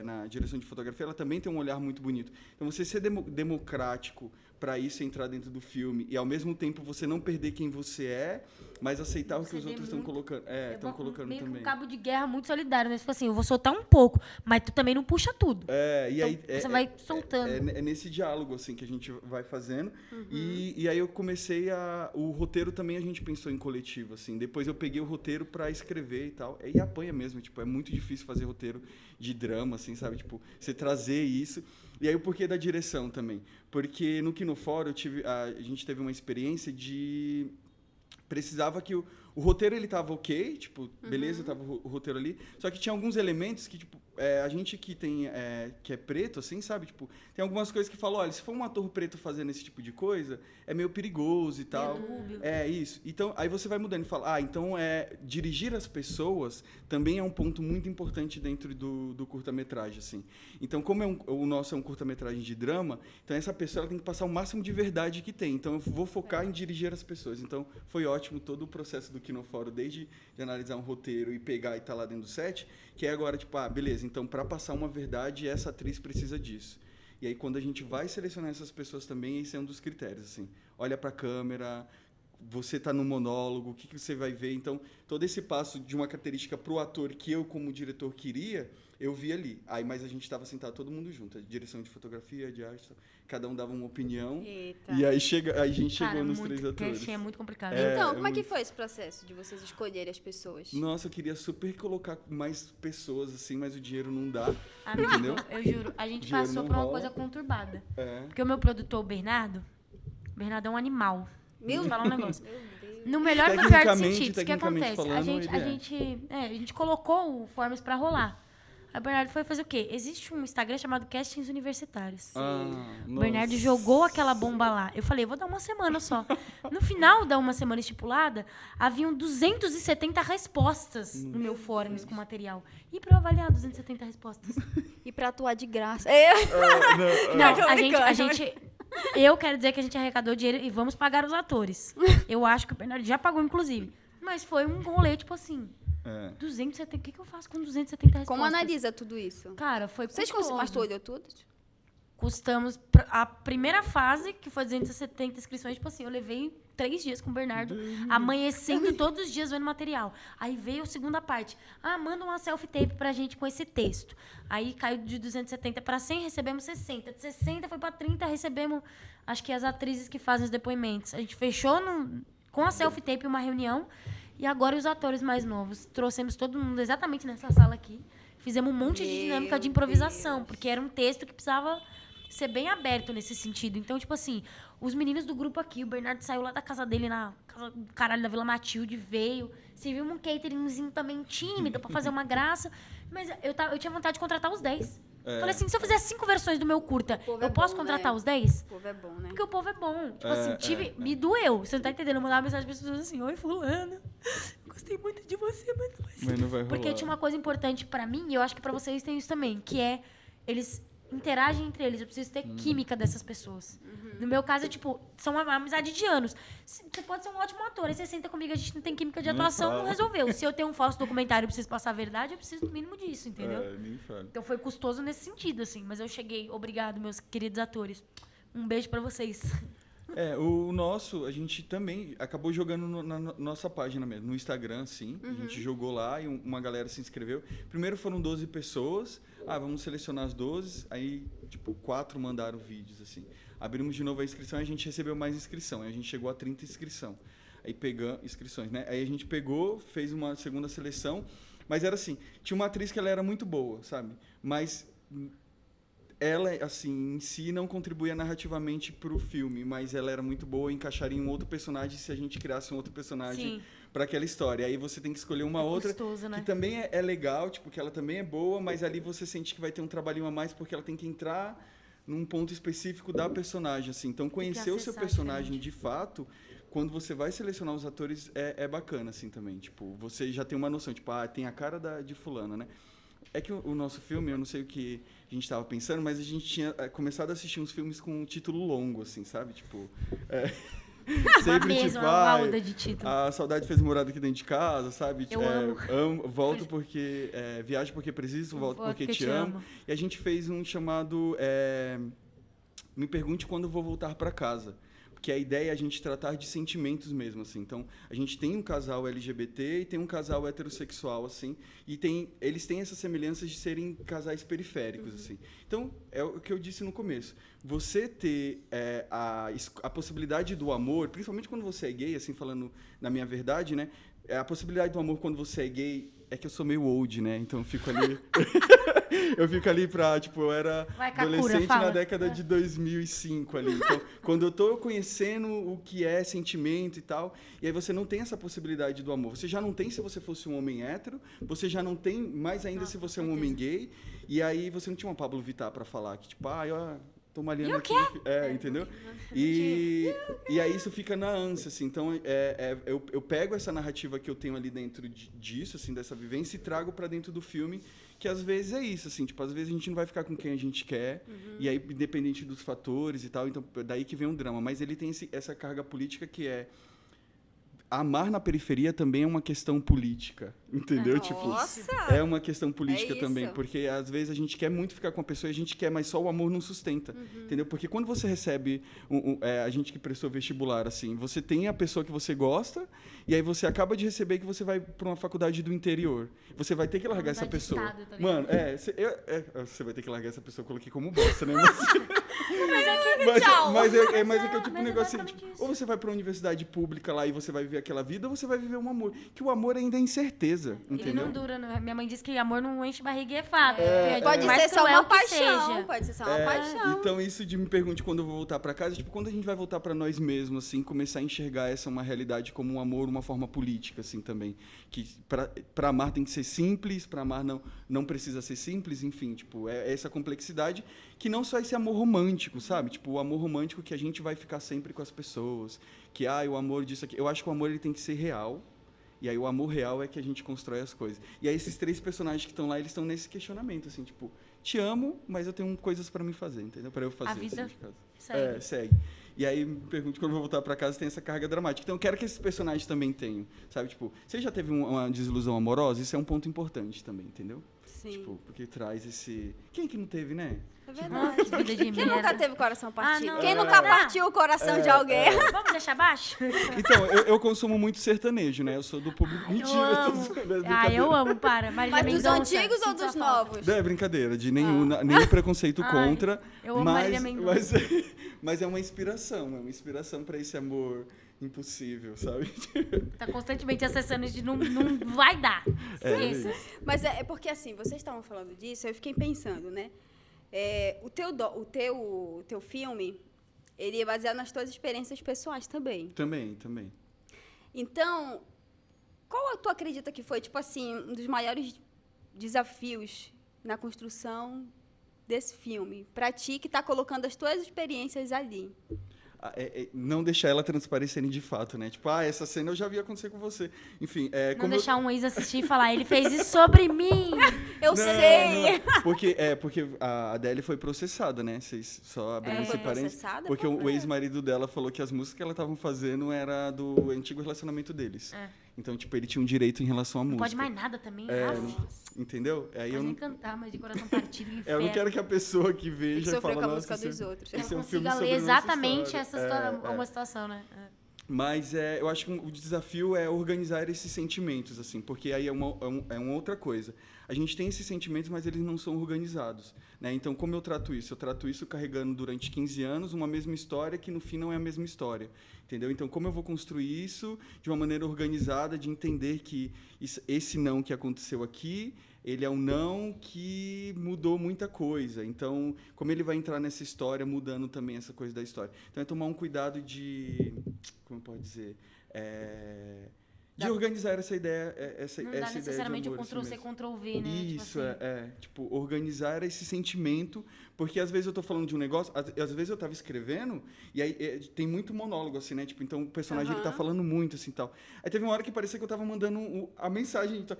na direção de fotografia, ela também tem um olhar muito bonito. Então, você ser democrático para isso entrar dentro do filme e, ao mesmo tempo, você não perder quem você é, mas aceitar o que os outros estão colocando, estão colocando meio também. Um cabo de guerra muito solidário, né? Tipo assim, eu vou soltar um pouco, mas tu também não puxa tudo. E então, aí você vai soltando. É nesse diálogo assim que a gente vai fazendo. E aí eu comecei o roteiro também a gente pensou em coletivo, assim. Depois eu peguei o roteiro para escrever e tal. E apanha mesmo, tipo, é muito difícil fazer roteiro de drama, assim, sabe? Tipo, você trazer isso. E aí o porquê da direção também. Porque no Kinofórum a gente teve uma experiência de... Precisava que o roteiro ele tava ok, tipo, beleza, tava o roteiro ali, só que tinha alguns elementos que, tipo, a gente que tem, que é preto, assim, sabe, tipo, tem algumas coisas que falam, olha, se for um ator preto fazendo esse tipo de coisa, é meio perigoso e tal. Isso. Então, aí você vai mudando e fala, então dirigir as pessoas também é um ponto muito importante dentro do curta-metragem, assim. Então, como o nosso é um curta-metragem de drama, então essa pessoa ela tem que passar o máximo de verdade que tem. Então, eu vou focar em dirigir as pessoas. Então, foi ótimo todo o processo do Kinofórum, desde de analisar um roteiro e pegar e estar lá dentro do set, que é agora, tipo, beleza, então, para passar uma verdade, essa atriz precisa disso. E aí, quando a gente vai selecionar essas pessoas também, esse é um dos critérios, assim. Olha para a câmera, você está no monólogo, o que você vai ver. Então, todo esse passo de uma característica para o ator que eu, como diretor, queria, eu vi ali. Mas a gente estava sentado todo mundo junto, a direção de fotografia, de arte, cada um dava uma opinião. Eita. E aí a gente chegou nos muito, 3 atores. Casting é muito complicado. Então, como é que foi esse processo de vocês escolherem as pessoas? Nossa, eu queria super colocar mais pessoas, assim, mas o dinheiro não dá, Amigo, entendeu? eu juro, a gente Dinheiro passou não por uma rola. coisa conturbada. É. Porque o meu produtor, o Bernardo é um animal. Meu Vou falar um negócio. Meu Deus. No melhor e no pior dos Tecnicamente- sentidos. O que tecnicamente acontece? falando, A gente colocou o Forms pra rolar. Aí o Bernardo foi fazer o quê? Existe um Instagram chamado Castings Universitários. O Bernardo Nossa. jogou aquela bomba lá. Eu falei, eu vou dar uma semana só. No final da uma semana estipulada, haviam 270 respostas no meu Forms com material. E pra eu avaliar 270 respostas? E pra atuar de graça. Não, Tô a brincando. gente... Eu quero dizer que a gente arrecadou dinheiro e vamos pagar os atores. Eu acho que o Bernardo já pagou, inclusive. Mas foi um rolê, tipo assim... 270... O que eu faço com 270 respostas? Como analisa tudo isso? Cara, foi Vocês custoso. conseguiram, mas tu olhou tudo? Custamos... A primeira fase, que foi 270 inscrições, tipo assim, eu levei 3 dias com o Bernardo, amanhecendo todos os dias vendo material. Aí veio a segunda parte. Manda uma self-tape pra gente com esse texto. Aí caiu de 270 para 100, recebemos 60. De 60 foi pra 30, recebemos, acho que as atrizes que fazem os depoimentos. A gente fechou com a self-tape uma reunião. E agora os atores mais novos. Trouxemos todo mundo exatamente nessa sala aqui. Fizemos um monte de dinâmica de improvisação, porque era um texto que precisava ser bem aberto nesse sentido. Então, tipo assim, os meninos do grupo aqui, o Bernardo saiu lá da casa dele, na casa do caralho da Vila Matilde, veio. Serviu um cateringzinho também tímido pra fazer uma graça. Mas eu tinha vontade de contratar os 10. Falei assim, se eu fizer 5 versões do meu curta, povo eu é posso bom, contratar né? os 10? O povo é bom, né? Porque o povo é bom. Tipo assim, me doeu. Você não tá entendendo? Eu mandava mensagem para as pessoas assim, oi, fulano, gostei muito de você, mas não vai ser. Mas não vai Porque rolar. tinha uma coisa importante pra mim, e eu acho que pra vocês tem isso também, que é, eles interagem entre eles. Eu preciso ter química dessas pessoas. No meu caso, é tipo, são uma amizade de anos. Você pode ser um ótimo ator, aí você senta comigo, a gente não tem química de Nem atuação, fala. não resolveu. Se eu tenho um falso documentário e preciso passar a verdade, eu preciso do mínimo disso, entendeu? Nem fala. Então foi custoso nesse sentido, assim. Mas eu cheguei, obrigado, meus queridos atores. Um beijo pra vocês. O nosso, a gente também acabou jogando na nossa página mesmo, no Instagram, sim. A gente jogou lá e uma galera se inscreveu. Primeiro foram 12 pessoas. Vamos selecionar as 12. Aí, tipo, 4 mandaram vídeos, assim. Abrimos de novo a inscrição e a gente recebeu mais inscrição. Aí a gente chegou a 30 inscrição. Aí pegamos inscrições, né? Aí a gente pegou, fez uma segunda seleção. Mas era assim, tinha uma atriz que ela era muito boa, sabe? Mas ela, assim, em si não contribuía narrativamente pro filme, mas ela era muito boa, encaixaria em um outro personagem se a gente criasse um outro personagem para aquela história. Aí você tem que escolher uma outra custoso, né? que também é legal, tipo, que ela também é boa, mas ali você sente que vai ter um trabalhinho a mais porque ela tem que entrar num ponto específico da personagem, assim. Então, conhecer o seu acessar personagem diferente. de fato, quando você vai selecionar os atores, é bacana, assim, também. Tipo, você já tem uma noção, tipo, tem a cara de fulana, né? É que o nosso filme, eu não sei o que a gente estava pensando, mas a gente tinha começado a assistir uns filmes com um título longo, assim, sabe? Tipo... sempre, mesmo, tipo, uma lauda de título. A saudade fez morada aqui dentro de casa, sabe? Eu amo. Volto porque... viajo porque preciso, volto porque te amo. E a gente fez um chamado... Me pergunte quando vou voltar para casa. Porque a ideia é a gente tratar de sentimentos mesmo, assim. Então, a gente tem um casal LGBT e tem um casal heterossexual, assim. E eles têm essas semelhanças de serem casais periféricos, assim. Então, é o que eu disse no começo. Você ter a possibilidade do amor, principalmente quando você é gay, assim, falando na minha verdade, né? A possibilidade do amor quando você é gay é que eu sou meio old, né? Então, eu fico ali... eu fico ali tipo, eu era adolescente na década de 2005 ali. Então, quando eu tô conhecendo o que é sentimento e tal, e aí você não tem essa possibilidade do amor. Você já não tem se você fosse um homem hétero, você já não tem mais ainda se você é um homem gay, e aí você não tinha uma Pablo Vittar pra falar que, tipo, tô malhando aqui. Entendeu? E aí isso fica na ânsia, assim. Então, eu pego essa narrativa que eu tenho ali dentro disso, assim, dessa vivência, e trago pra dentro do filme, que às vezes é isso, assim, tipo, às vezes a gente não vai ficar com quem a gente quer, e aí, independente dos fatores e tal, então, daí que vem um drama. Mas ele tem essa carga política que amar na periferia também é uma questão política, entendeu? Nossa! Tipo, é uma questão política também, porque às vezes a gente quer muito ficar com a pessoa e a gente quer, mas só o amor não sustenta, entendeu? Porque quando você recebe, a gente que prestou vestibular, assim, você tem a pessoa que você gosta e aí você acaba de receber que você vai para uma faculdade do interior. Você vai ter que largar essa pessoa. Tá. Mano, você vai ter que largar essa pessoa, eu coloquei como bosta, né? Mas é que eu tipo um negócio assim, tipo, ou você vai para uma universidade pública lá e você vai viver aquela vida, ou você vai viver um amor. Que o amor ainda é incerteza, entendeu? Ele não dura, né? Minha mãe disse que amor não enche barriga e é fato. Pode ser só uma paixão. Pode ser só uma paixão. Então, isso de me pergunte quando eu vou voltar para casa, tipo, quando a gente vai voltar para nós mesmos, assim, começar a enxergar uma realidade como um amor, uma forma política, assim, também. Que para amar tem que ser simples, para amar não precisa ser simples, enfim, tipo, é essa complexidade que não só esse amor romântico, sabe? Tipo, o amor romântico que a gente vai ficar sempre com as pessoas, que, o amor disso aqui. Eu acho que o amor ele tem que ser real, e aí o amor real é que a gente constrói as coisas. E aí esses 3 personagens que estão lá, eles estão nesse questionamento, assim, tipo, te amo, mas eu tenho coisas para me fazer, entendeu? Para eu fazer. A vida assim, de casa. segue. Segue. E aí me pergunto quando eu vou voltar para casa tem essa carga dramática. Então eu quero que esses personagens também tenham, sabe? Tipo, você já teve uma desilusão amorosa? Isso é um ponto importante também, entendeu? Sim. Tipo, porque traz esse... Quem é que não teve, né? É verdade. Vida de Quem nunca teve o coração partido? não. Quem nunca partiu o coração de alguém? Vamos deixar baixo? Então, eu consumo muito sertanejo, né? Eu sou do público... Mentira, eu amo, para. Marília Mas dos Mendonça, antigos ou sinto dos sua falta. novos? Não, é brincadeira, de nenhum preconceito contra. Eu amo Marília Mendonça. Mas é uma inspiração para esse amor impossível, sabe? Tá constantemente acessando isso de não vai dar. Esqueça. Mas é porque, assim, vocês estavam falando disso, eu fiquei pensando, né? O teu filme, ele é baseado nas tuas experiências pessoais também. Também. Então, qual tu acredita que foi, tipo assim, um dos maiores desafios na construção desse filme? Pra ti, que tá colocando as tuas experiências ali. Não deixar ela transparecerem de fato, né? Tipo, essa cena eu já vi acontecer com você. Enfim, não deixar um ex assistir e falar, ele fez isso sobre mim. Eu sei! Não. Porque a Adele foi processada, né? Vocês só abrindo esse parênteses. Porque o ex-marido dela falou que as músicas que ela estavam fazendo era do antigo relacionamento deles. Então, tipo, ele tinha um direito em relação à música. Não pode mais nada também. Entendeu? Aí pode nem cantar, mas de coração partido, inferno. Eu não quero que a pessoa que veja sofreu fala, com a música dos outros. Esse é um não filme consiga sobre ler exatamente nossa essa história, uma situação, né? Mas eu acho que o desafio é organizar esses sentimentos, assim, porque aí é uma outra coisa. A gente tem esses sentimentos, mas eles não são organizados, né? Então, como eu trato isso? Eu trato isso carregando durante 15 anos uma mesma história que, no fim, não é a mesma história, entendeu? Então, como eu vou construir isso de uma maneira organizada, de entender que esse não que aconteceu aqui, ele é um não que mudou muita coisa. Então, como ele vai entrar nessa história, mudando também essa coisa da história. Então, é tomar um cuidado de... Como eu posso dizer? De organizar essa ideia, essa Não ideia dá de necessariamente o amor, assim Ctrl-C, mesmo. Ctrl-V, né? Isso, tipo assim. tipo, organizar esse sentimento, porque às vezes eu tô falando de um negócio, às vezes eu tava escrevendo, e aí tem muito monólogo, assim, né? Tipo, então o personagem ele tá falando muito, assim, tal. Aí teve uma hora que parecia que eu tava mandando a mensagem, então,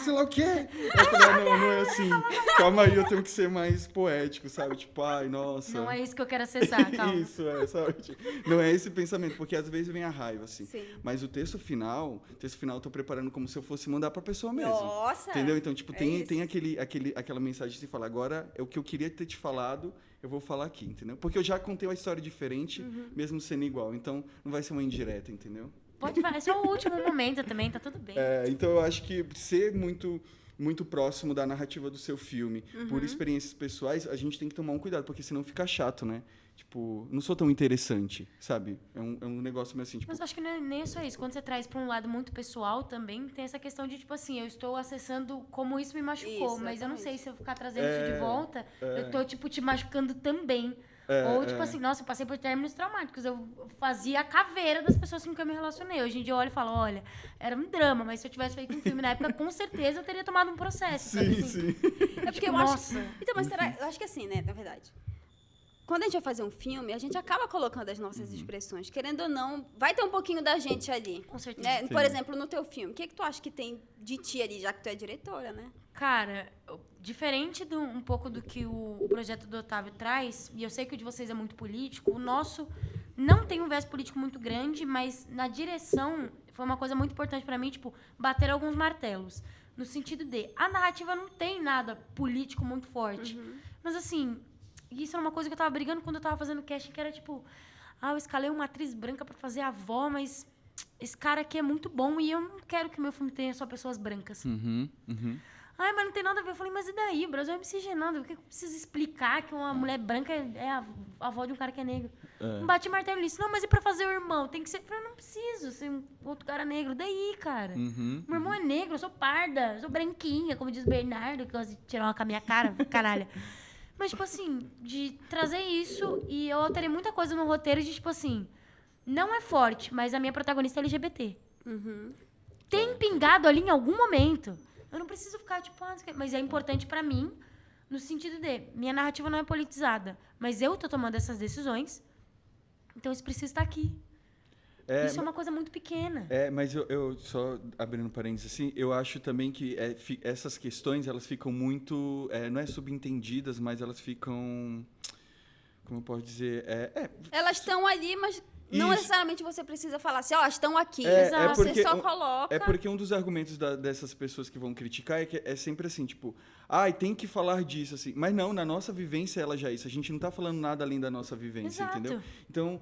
sei lá o quê! Aí eu falei, não é assim, calma aí, eu tenho que ser mais poético, sabe? Tipo, ai, nossa. Não é isso que eu quero acessar, calma. Isso, sabe? Tipo, não é esse pensamento, porque às vezes vem a raiva, assim. Sim. Mas o texto final eu tô preparando como se eu fosse mandar pra pessoa mesmo. Nossa! Entendeu? Então, tipo, É tem isso. aquela mensagem de você falar, agora é o que eu queria ter te falado, eu vou falar aqui, entendeu? Porque eu já contei uma história diferente, mesmo sendo igual. Então, não vai ser uma indireta, entendeu? Pode falar, esse é o último momento também, tá tudo bem. Então, eu acho que ser muito próximo da narrativa do seu filme, por experiências pessoais, a gente tem que tomar um cuidado, porque senão fica chato, né? Tipo, não sou tão interessante, sabe? É um negócio meio assim, tipo... Mas eu acho que não é nem só isso. Quando você traz pra um lado muito pessoal também, tem essa questão de, tipo assim, eu estou acessando como isso me machucou, Isso, mas eu não exatamente. sei se eu ficar trazendo isso de volta, eu tô, tipo, te machucando também. Ou, tipo assim, nossa, eu passei por términos traumáticos. Eu fazia a caveira das pessoas com quem eu me relacionei. Hoje em dia eu olho e falo, olha, era um drama, mas se eu tivesse feito um filme na época, com certeza eu teria tomado um processo. Sabe? Assim, Sim. É porque eu Nossa. acho... Então, mas será... Eu acho que assim, né, na verdade... Quando a gente vai fazer um filme, a gente acaba colocando as nossas expressões. Querendo ou não, vai ter um pouquinho da gente ali. Com certeza. Né? Sim. Por exemplo, no teu filme, o que tu acha que tem de ti ali, já que tu é diretora, né? Cara, diferente um pouco do que o projeto do Otávio traz, e eu sei que o de vocês é muito político, o nosso não tem um viés político muito grande, mas na direção foi uma coisa muito importante pra mim, tipo, bater alguns martelos. No sentido de, a narrativa não tem nada político muito forte. Mas assim, isso era uma coisa que eu tava brigando quando eu tava fazendo casting, que era tipo, eu escalei uma atriz branca pra fazer a avó, mas esse cara aqui é muito bom e eu não quero que o meu filme tenha só pessoas brancas. Ai, mas não tem nada a ver. Eu falei, mas e daí? O Brasil é miscigenado. Por que eu preciso explicar que uma mulher branca é a avó de um cara que é negro? Não bate martelo nisso. Não, mas e pra fazer o irmão? Tem que ser... Eu falei, eu não preciso ser um outro cara negro. Daí, cara? Meu irmão é negro, eu sou parda, eu sou branquinha, como diz Bernardo, que gosta de tirar uma com a minha cara, canalha. Mas, tipo assim, de trazer isso, e eu alterei muita coisa no roteiro de, tipo assim, não é forte, mas a minha protagonista é LGBT. Tem pingado ali em algum momento. Eu não preciso ficar, tipo, mas é importante pra mim, no sentido de, minha narrativa não é politizada, mas eu tô tomando essas decisões, então isso precisa estar aqui. Isso é uma coisa muito pequena. Mas eu só abrindo parênteses assim, eu acho também que essas questões, elas ficam muito, não é subentendidas, mas elas ficam, como eu posso dizer, Elas estão ali, mas não Isso. necessariamente você precisa falar assim, estão aqui. É Você porque só coloca... É porque um dos argumentos dessas pessoas que vão criticar é que é sempre assim, tipo, tem que falar disso, assim. Mas não, na nossa vivência ela já é isso. A gente não tá falando nada além da nossa vivência, Exato. entendeu? Então,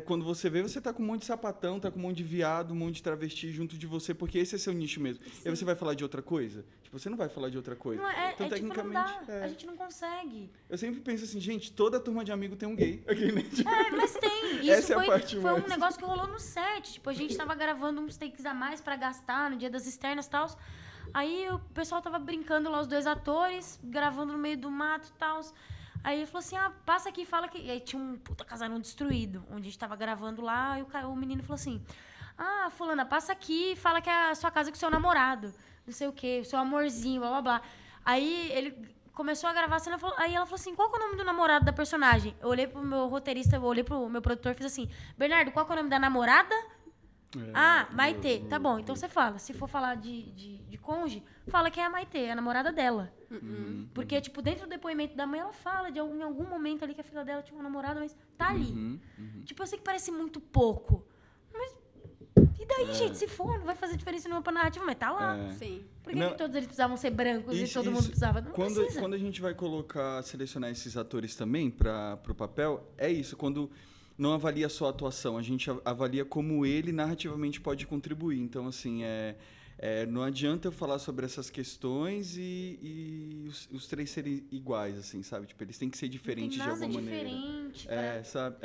quando você vê, você tá com um monte de sapatão, tá com um monte de viado, um monte de travesti junto de você, porque esse é seu nicho mesmo. E aí você vai falar de outra coisa? Tipo, você não vai falar de outra coisa. Não Então, tipo, não tecnicamente... dá. A gente não consegue. Eu sempre penso assim, gente, toda turma de amigo tem um gay. Aqui, né? Mas tem. Isso Essa é a parte foi um mais. negócio que rolou no set. Tipo, a gente tava gravando uns takes a mais pra gastar no dia das externas e tal. Aí o pessoal tava brincando lá, os dois atores, gravando no meio do mato e tal. Aí ele falou assim, passa aqui e fala que... E aí tinha um puta casarão destruído, onde a gente tava gravando lá, e o menino falou assim, fulana, passa aqui e fala que é a sua casa com o seu namorado, não sei o quê, o seu amorzinho, blá, blá, blá. Aí ele começou a gravar a cena, aí ela falou assim, qual que é o nome do namorado da personagem? Eu olhei pro meu roteirista, eu olhei pro meu produtor e fiz assim, Bernardo, qual que é o nome da namorada? Maitê. Tá bom, então você fala. Se for falar de cônjuge, fala que é a Maitê, a namorada dela. Porque, tipo, dentro do depoimento da mãe, ela fala em algum momento ali que a filha dela tinha uma namorada, mas tá ali. Tipo, eu sei que parece muito pouco. Mas e daí, gente? Se for, não vai fazer diferença nenhuma pra narrativa, mas tá lá. Sim. Por que todos eles precisavam ser brancos e todo mundo precisava? Não precisa. Quando a gente vai selecionar esses atores também pro papel, é isso. Quando não avalia só a atuação, a gente avalia como ele narrativamente pode contribuir. Então, assim, não adianta eu falar sobre essas questões e os três serem iguais, assim, sabe? Tipo, eles têm que ser diferentes de alguma maneira. Diferente. Sabe?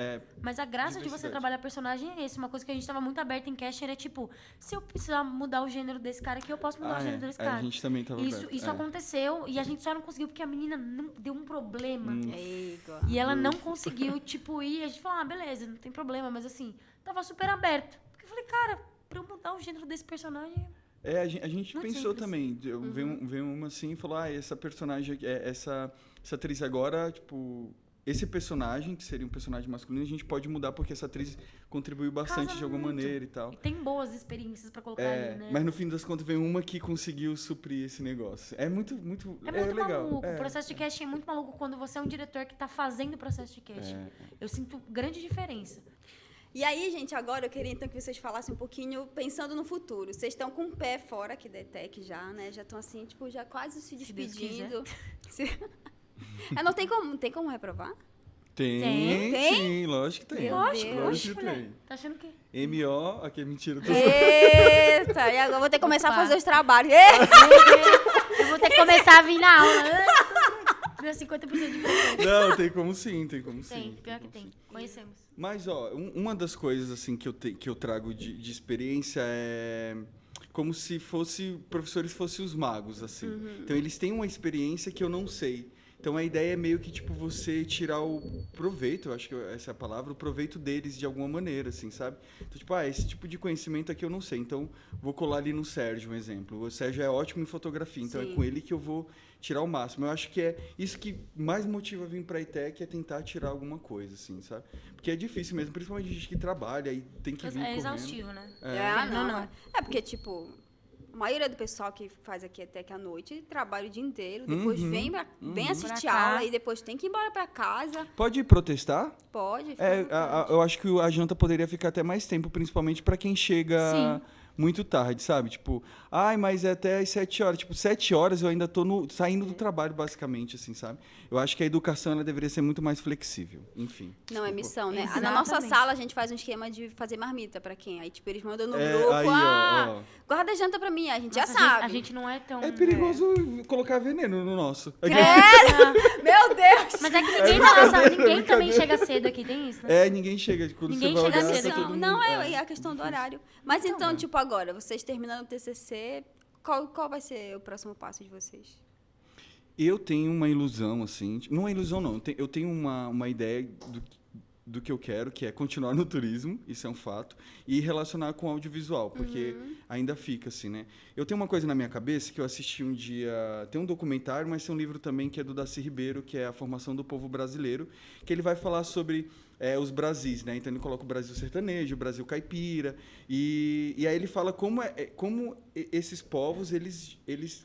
Mas a graça de você trabalhar personagem é esse. Uma coisa que a gente tava muito aberta em casting era tipo, se eu precisar mudar o gênero desse cara aqui, eu posso mudar o gênero desse cara. A gente também tava Isso aconteceu e a gente só não conseguiu porque a menina não deu um problema. Eita. E ela não conseguiu, tipo, ir. A gente falou, beleza, não tem problema. Mas assim, tava super aberto. Porque eu falei, cara, pra eu mudar o gênero desse personagem... A gente Muito pensou simples. também. Veio uma assim e falou, essa personagem, essa atriz agora, tipo... Esse personagem, que seria um personagem masculino, a gente pode mudar porque essa atriz contribuiu bastante Casa de alguma muito. maneira e tal. E tem boas experiências pra colocar ali, né? Mas no fim das contas veio uma que conseguiu suprir esse negócio. É muito É muito legal. maluco. O processo de casting é muito maluco quando você é um diretor que tá fazendo o processo de casting. Eu sinto grande diferença. E aí, gente, agora eu queria então que vocês falassem um pouquinho pensando no futuro. Vocês estão com o pé fora aqui da ETEC já, né? Já estão assim, tipo, já quase se Se Deus despedindo. Não tem como reprovar? Tem? Sim, lógico que tem. Meu Deus. Lógico que mulher. tem. Tá achando o quê? MO, aqui é mentira. Eita, e agora eu vou ter que começar a Opa. fazer os trabalhos. Eu vou ter que começar a vir na aula. Deu 50% de frequência. Não, tem como sim. Tem, pior que tem. Conhecemos. Mas, uma das coisas assim que eu trago de experiência é como se professores fossem os magos, assim. Então, eles têm uma experiência que eu não sei. Então, a ideia é meio que, tipo, você tirar o proveito, eu acho que essa é a palavra, o proveito deles de alguma maneira, assim, sabe? Então, tipo, esse tipo de conhecimento aqui eu não sei. Então, vou colar ali no Sérgio, um exemplo. O Sérgio é ótimo em fotografia, então Sim. é com ele que eu vou tirar o máximo. Eu acho que é isso que mais motiva vir para a ETEC, é tentar tirar alguma coisa, assim, sabe? Porque é difícil mesmo, principalmente a gente que trabalha e tem que vir É correndo. exaustivo, né? Não. É porque, tipo, a maioria do pessoal que faz aqui até que à noite trabalha o dia inteiro, depois vem assistir Pra cá. aula e depois tem que ir embora pra casa. Pode ir protestar? Pode. fica à vontade. Eu acho que a janta poderia ficar até mais tempo, principalmente para quem chega Sim. muito tarde, sabe? Tipo, mas é até às 7 horas. Tipo, 7 horas eu ainda tô saindo do trabalho, basicamente, assim, sabe? Eu acho que a educação ela deveria ser muito mais flexível. Enfim. Não, é desculpa. missão, né? Exatamente. Na nossa sala, a gente faz um esquema de fazer marmita pra quem? Aí, tipo, eles mandam no É, grupo, aí, ó. guarda a janta pra mim, a gente Nossa, já sabe. A gente não é tão... É perigoso colocar veneno no nosso. Meu Deus! Mas é que ninguém da nossa... Ninguém brincadeira. também chega cedo aqui, tem isso, né? Ninguém chega. Quando Ninguém você vai chega olhar, cedo tá aqui. todo mundo- Não, é a questão do difícil. horário. Mas então, tipo, agora, vocês terminando o TCC, qual vai ser o próximo passo de vocês? Eu tenho uma ilusão, assim. Não é ilusão, não. Eu tenho uma ideia do que eu quero, que é continuar no turismo, isso é um fato, e relacionar com audiovisual, porque ainda fica assim, né? Eu tenho uma coisa na minha cabeça que eu assisti um dia... Tem um documentário, mas tem um livro também que é do Darcy Ribeiro, que é A Formação do Povo Brasileiro, que ele vai falar sobre os Brasis, né? Então ele coloca o Brasil sertanejo, o Brasil caipira, e aí ele fala como esses povos, eles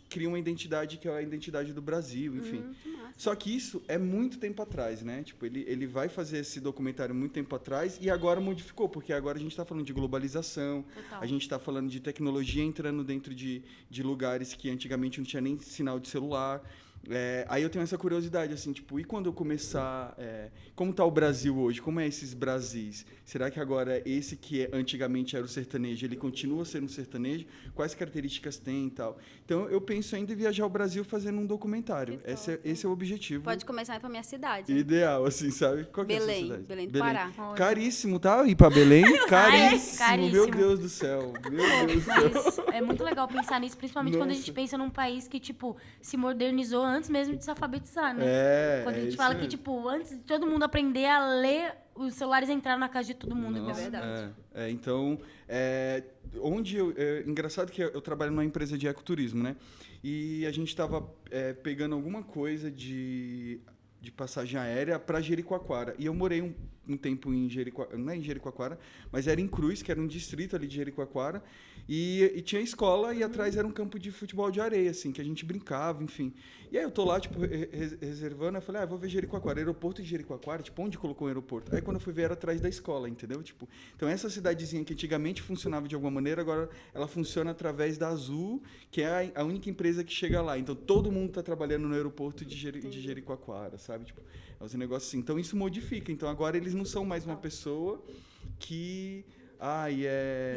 criam uma identidade que é a identidade do Brasil, enfim. Que massa. Só que isso é muito tempo atrás, né? Tipo, ele vai fazer esse documentário muito tempo atrás e agora modificou, porque agora a gente está falando de globalização, Total. a gente está falando de tecnologia entrando dentro de lugares que antigamente não tinha nem sinal de celular. Aí eu tenho essa curiosidade, assim, tipo, e quando eu começar... como está o Brasil hoje? Como é esses Brasis? Será que agora esse que antigamente era o sertanejo, ele continua sendo sertanejo? Quais características tem e tal? Então, eu penso ainda em viajar ao Brasil fazendo um documentário. Que Esse é o objetivo. Pode começar a ir pra minha cidade. Ideal, assim, sabe? Qual que é a sua Belém, cidade? Belém do Pará. Olha. Caríssimo, tá? Ir pra Belém? Caríssimo. caríssimo. Meu Deus do céu. Meu Deus do céu. Mas é muito legal pensar nisso, principalmente quando a gente Nossa. pensa num país que, tipo, se modernizou antes mesmo de se alfabetizar, né? Quando a gente isso fala que, mesmo. tipo, antes de todo mundo aprender a ler, os celulares entraram na casa de todo mundo. Nossa, igual. verdade. Então, engraçado que eu trabalho numa empresa de ecoturismo, né? E a gente estava pegando alguma coisa de passagem aérea para Jericoacoara. E eu morei um tempo em Jericoacoara, não é em Jericoacoara, mas era em Cruz, que era um distrito ali de Jericoacoara. E tinha escola e atrás era um campo de futebol de areia, assim, que a gente brincava, enfim. E aí eu tô lá, tipo, reservando, eu falei, vou ver Jericoacoara, aeroporto de Jericoacoara, tipo, onde colocou o aeroporto? Aí quando eu fui ver, era atrás da escola, entendeu? Tipo, então essa cidadezinha que antigamente funcionava de alguma maneira, agora ela funciona através da Azul, que é a única empresa que chega lá. Então todo mundo tá trabalhando no aeroporto de Jericoacoara, sabe? Tipo, é um negócio assim. Então isso modifica. Então agora eles não são mais uma pessoa que... E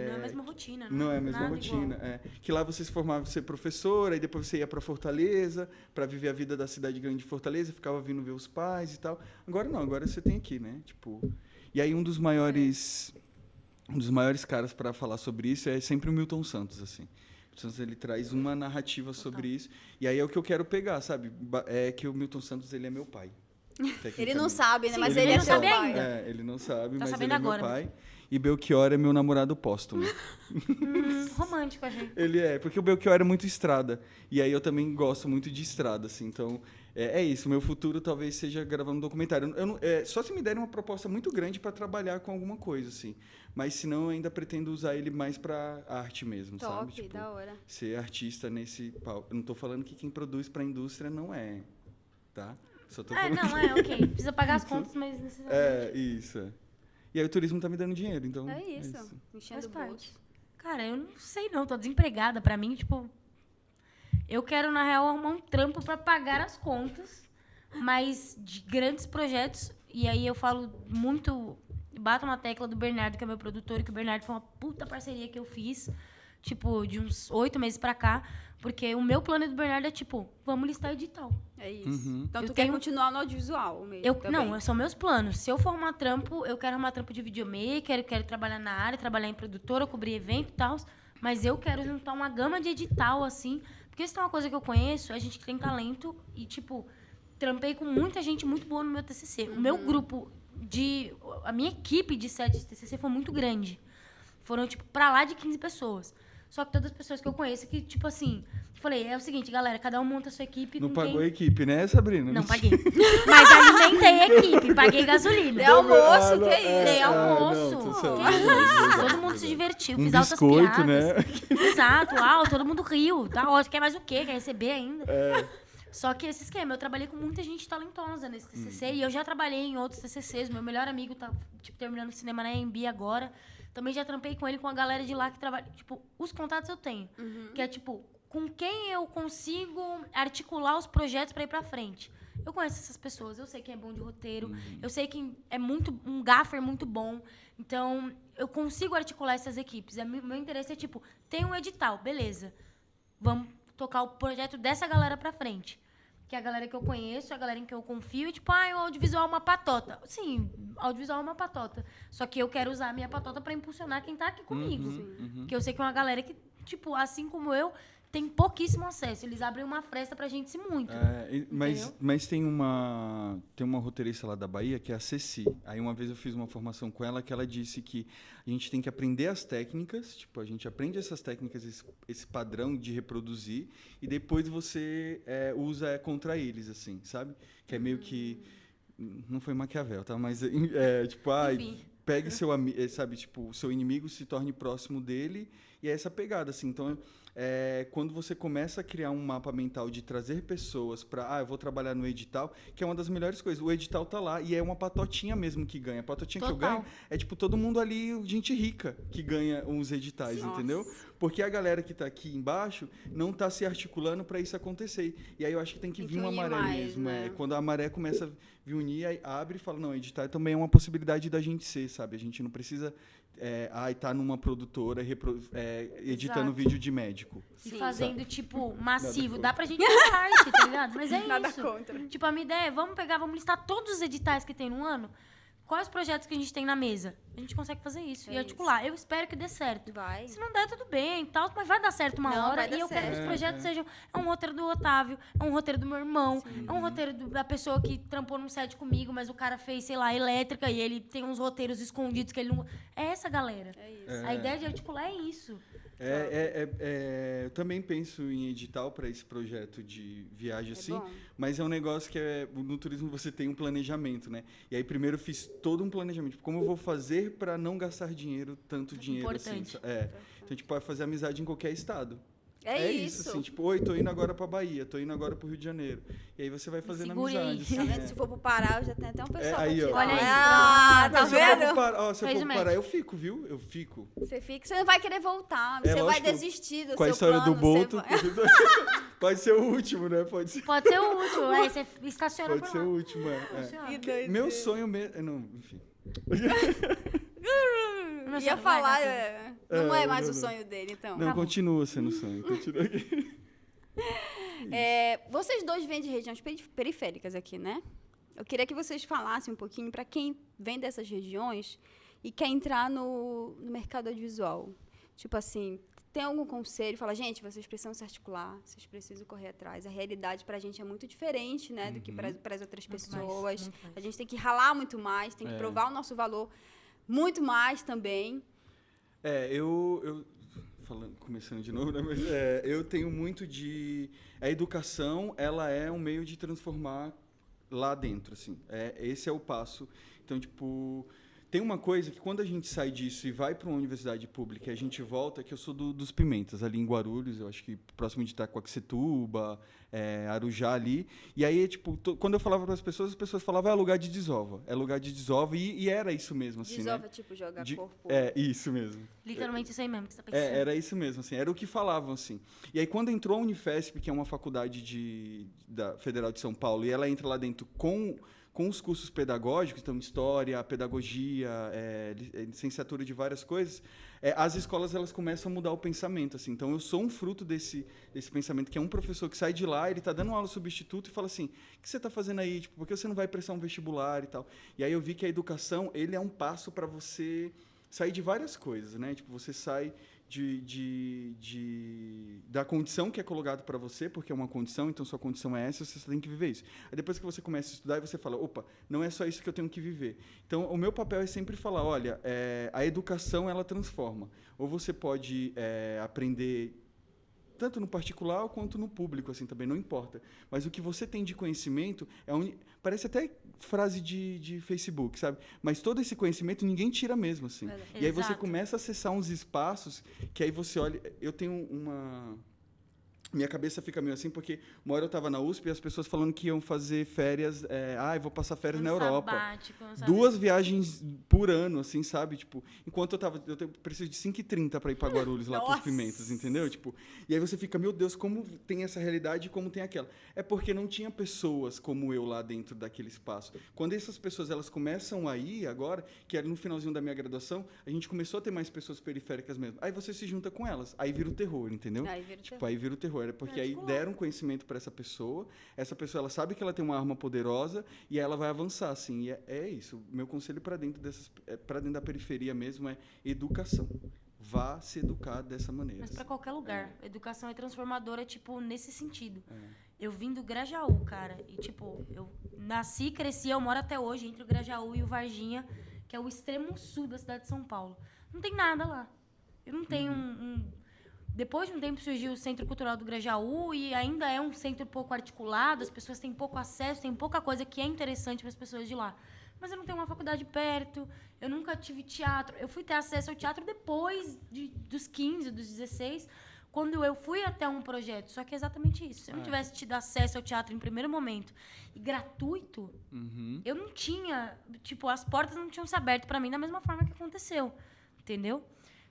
não é a mesma rotina, né? Não é a mesma Nada rotina. igual. Que lá você se formava ser professora, aí depois você ia para Fortaleza, para viver a vida da cidade grande de Fortaleza, ficava vindo ver os pais e tal. Agora não, agora você tem aqui, né? Tipo, e aí um dos maiores caras para falar sobre isso é sempre o Milton Santos, assim. O Milton Santos, ele traz uma narrativa sobre isso, e aí é o que eu quero pegar, sabe? É que o Milton Santos, ele é meu pai. Ele não sabe, né? Mas Sim, ele ele é não seu sabe pai. ainda. Ele não sabe, Tá mas sabendo ele é meu agora. pai. e Belchior é meu namorado póstumo. Romântico, achei. Ele é, porque o Belchior é muito estrada. E aí eu também gosto muito de estrada, assim. Então, é isso. Meu futuro talvez seja gravando um documentário. Só se me derem uma proposta muito grande para trabalhar com alguma coisa, assim. Mas, senão, eu ainda pretendo usar ele mais para arte mesmo, Top, sabe? Tipo, da hora. ser artista nesse palco. Eu não tô falando que quem produz para a indústria não é, tá? Só tô falando ok. Precisa pagar as contas, mas necessariamente. isso. E aí o turismo tá me dando dinheiro, então... É isso. Enchendo Faz o parte. bolso. Cara, eu não sei não, tô desempregada. Pra mim, tipo, eu quero, na real, arrumar um trampo pra pagar as contas, mas de grandes projetos. E aí eu falo muito, bato na tecla do Bernardo, que é meu produtor, e que o Bernardo foi uma puta parceria que eu fiz, tipo, de uns 8 meses pra cá, porque o meu plano do Bernardo é, tipo, vamos listar edital. É isso. Uhum. Então, Eu tu quer tenho- continuar no audiovisual mesmo também. Não, são meus planos. Se eu for arrumar trampo, eu quero arrumar trampo de videomaker, eu quero trabalhar na área, trabalhar em produtora, cobrir evento e tal. Mas eu quero juntar uma gama de edital, assim. Porque se tem uma coisa que eu conheço, é gente que tem talento e, tipo, trampei com muita gente muito boa no meu TCC. O meu grupo a minha equipe de 7 de TCC foi muito grande. Foram, tipo, pra lá de 15 pessoas. Só que todas as pessoas que eu conheço que, tipo assim... Falei, é o seguinte, galera, cada um monta a sua equipe Não com pagou quem... a equipe, né, Sabrina? Não paguei. Mas alimentei a equipe, paguei gasolina. Deu almoço, não, que isso? Dei almoço. não, tô Que certo. isso? Todo mundo se divertiu, Um fiz altas biscoito, piadas. né? Exato, todo mundo riu. Tá ótimo. Quer mais o quê? Quer receber ainda? Só que esse esquema, eu trabalhei com muita gente talentosa nesse TCC e eu já trabalhei em outros TCCs. Meu melhor amigo tá, tipo, terminando cinema na AMB agora. Também já trampei com ele, com a galera de lá que trabalha... Tipo, os contatos eu tenho. Que é, tipo, com quem eu consigo articular os projetos para ir para frente. Eu conheço essas pessoas, eu sei quem é bom de roteiro, eu sei quem é um gaffer muito bom. Então, eu consigo articular essas equipes. Meu interesse é, tipo, tem um edital, beleza. Vamos tocar o projeto dessa galera para frente. Que é a galera que eu conheço, a galera em que eu confio, e tipo, o audiovisual é uma patota. Sim, audiovisual é uma patota. Só que eu quero usar a minha patota para impulsionar quem tá aqui comigo. Porque eu sei que é uma galera que, tipo, assim como eu, tem pouquíssimo acesso. Eles abrem uma fresta pra gente muito. Mas tem uma roteirista lá da Bahia, que é a Ceci. Aí uma vez eu fiz uma formação com ela, que ela disse que a gente tem que aprender as técnicas, tipo, a gente aprende essas técnicas, esse padrão de reproduzir, e depois você usa contra eles, assim, sabe? Que é meio que... Não foi Maquiavel, tá? Mas, tipo, pegue seu amigo, sabe? Tipo, o seu inimigo se torne próximo dele, e é essa pegada, assim. Então... quando você começa a criar um mapa mental de trazer pessoas para, eu vou trabalhar no edital, que é uma das melhores coisas. O edital tá lá e é uma patotinha mesmo que ganha. A patotinha que eu ganho é tipo todo mundo ali, gente rica, que ganha uns editais, entendeu? Porque a galera que tá aqui embaixo não tá se articulando para isso acontecer. E aí eu acho que tem que vir uma maré mais, mesmo. né? Quando a maré começa a vir unir, aí abre e fala, não, edital também é uma possibilidade da gente ser, sabe? A gente não precisa... tá numa produtora editando vídeo de médico. E fazendo, tipo, massivo. Dá pra gente fazer arte, tá ligado? Mas é Nada isso. contra. Tipo, a minha ideia é, vamos listar todos os editais que tem no ano. Quais projetos que a gente tem na mesa? A gente consegue fazer isso e articular. Eu espero que dê certo. Vai. Se não der, tudo bem, tal, mas vai dar certo uma hora. vai E eu dar quero que os projetos sejam... É um roteiro do Otávio, é um roteiro do meu irmão, é um roteiro da pessoa que trampou num set comigo, mas o cara fez, sei lá, elétrica, e ele tem uns roteiros escondidos que ele não... É essa galera. É isso. A ideia de articular é isso. Eu também penso em edital para esse projeto de viagem assim, bom. mas é um negócio que no turismo você tem um planejamento, né? E aí primeiro eu fiz todo um planejamento, tipo, como eu vou fazer para não gastar tanto dinheiro Importante. assim. Então tipo, pode fazer amizade em qualquer estado. É isso. assim, tipo, oi, tô indo agora pra Bahia, tô indo agora pro Rio de Janeiro. E aí você vai fazendo Segure aí. amizade. Tá Assim, vendo? Se for pro Pará, eu já tenho até um pessoal pra aí, tirar. ó. Olha aí. Tá Mas se eu for pro vendo? Pará, se eu Fez for o pro Pará, match. eu fico, viu? Eu fico. Você não vai querer voltar, você vai lógico, desistir do com a seu história plano. do Boto. você vai- Pode ser o último, né? Pode ser, Pode ser o último, aí você estaciona pode por ser lá. o último, Funciona. Que doideira. Meu sonho mesmo... Não, enfim. Meu Ia sonho, falar, vai, não é É, mais não, o não. sonho dele, então. Não, continua sendo sonho. Continua aqui. Vocês dois vêm de regiões periféricas aqui, né? Eu queria que vocês falassem um pouquinho para quem vem dessas regiões e quer entrar no mercado audiovisual. Tipo assim, tem algum conselho? Fala, gente, vocês precisam se articular, vocês precisam correr atrás. A realidade para a gente é muito diferente, né, do que para as outras Muito pessoas. mais. A gente tem que ralar muito mais, tem que provar o nosso valor muito mais também. Eu começando de novo, né? Mas eu tenho muito de... A educação, ela é um meio de transformar lá dentro, assim. Esse é o passo. Então, tipo... Tem uma coisa que quando a gente sai disso e vai para uma universidade pública e a gente volta, que eu sou dos Pimentas, ali em Guarulhos, eu acho que próximo de Itacoaxetuba, Arujá ali. E aí, tipo, quando eu falava para as pessoas falavam, é lugar de desova. É lugar de desova e era isso mesmo, assim, Desova, né? tipo, jogar corpo. Isso mesmo. Literalmente isso aí mesmo que você tá pensando. Era isso mesmo, assim, era o que falavam, assim. E aí, quando entrou a Unifesp, que é uma faculdade da Federal de São Paulo, e ela entra lá dentro com os cursos pedagógicos, então história, pedagogia, licenciatura de várias coisas, as escolas elas começam a mudar o pensamento, assim. Então eu sou um fruto desse pensamento, que é um professor que sai de lá, ele está dando aula substituto e fala assim: o que você está fazendo aí? Tipo, por que você não vai prestar um vestibular e tal? E aí eu vi que a educação ele é um passo para você sair de várias coisas, né? Tipo, você sai da condição que é colocada para você, porque é uma condição, então sua condição é essa, você tem que viver isso. Aí depois que você começa a estudar, você fala, opa, não é só isso que eu tenho que viver. Então, o meu papel é sempre falar, olha, a educação, ela transforma. Ou você pode aprender tanto no particular quanto no público, assim, também, não importa. Mas o que você tem de conhecimento parece até frase de Facebook, sabe? Mas todo esse conhecimento ninguém tira mesmo, assim. E aí você começa a acessar uns espaços que aí você olha... Eu tenho uma... Minha cabeça fica meio assim, porque uma hora eu estava na USP e as pessoas falando que iam fazer férias... eu vou passar férias na Europa. Sabático, 2 viagens por ano, assim, sabe? Tipo, enquanto eu preciso de 5h30 para ir para Guarulhos, lá para os Pimentas, entendeu? Tipo, e aí você fica, meu Deus, como tem essa realidade e como tem aquela. É porque não tinha pessoas como eu lá dentro daquele espaço. Quando essas pessoas elas começam a ir agora, que era no finalzinho da minha graduação, a gente começou a ter mais pessoas periféricas mesmo. Aí você se junta com elas. Aí vira o terror, entendeu? Aí vira o terror. É porque aí deram conhecimento para essa pessoa ela sabe que ela tem uma arma poderosa e ela vai avançar, assim. E é isso. Meu conselho para dentro da periferia mesmo é educação. Vá se educar dessa maneira. Mas para qualquer lugar. Educação é transformadora, tipo, nesse sentido. Eu vim do Grajaú, cara. E, tipo, eu nasci, cresci, eu moro até hoje entre o Grajaú e o Varginha, que é o extremo sul da cidade de São Paulo. Não tem nada lá. Eu não tenho Depois de um tempo surgiu o Centro Cultural do Grajaú e ainda é um centro pouco articulado, as pessoas têm pouco acesso, tem pouca coisa que é interessante para as pessoas de lá. Mas eu não tenho uma faculdade perto, eu nunca tive teatro. Eu fui ter acesso ao teatro depois dos 15, dos 16, quando eu fui até um projeto. Só que é exatamente isso. Se eu não tivesse tido acesso ao teatro em primeiro momento e gratuito, eu não tinha... Tipo, as portas não tinham se aberto para mim da mesma forma que aconteceu. Entendeu?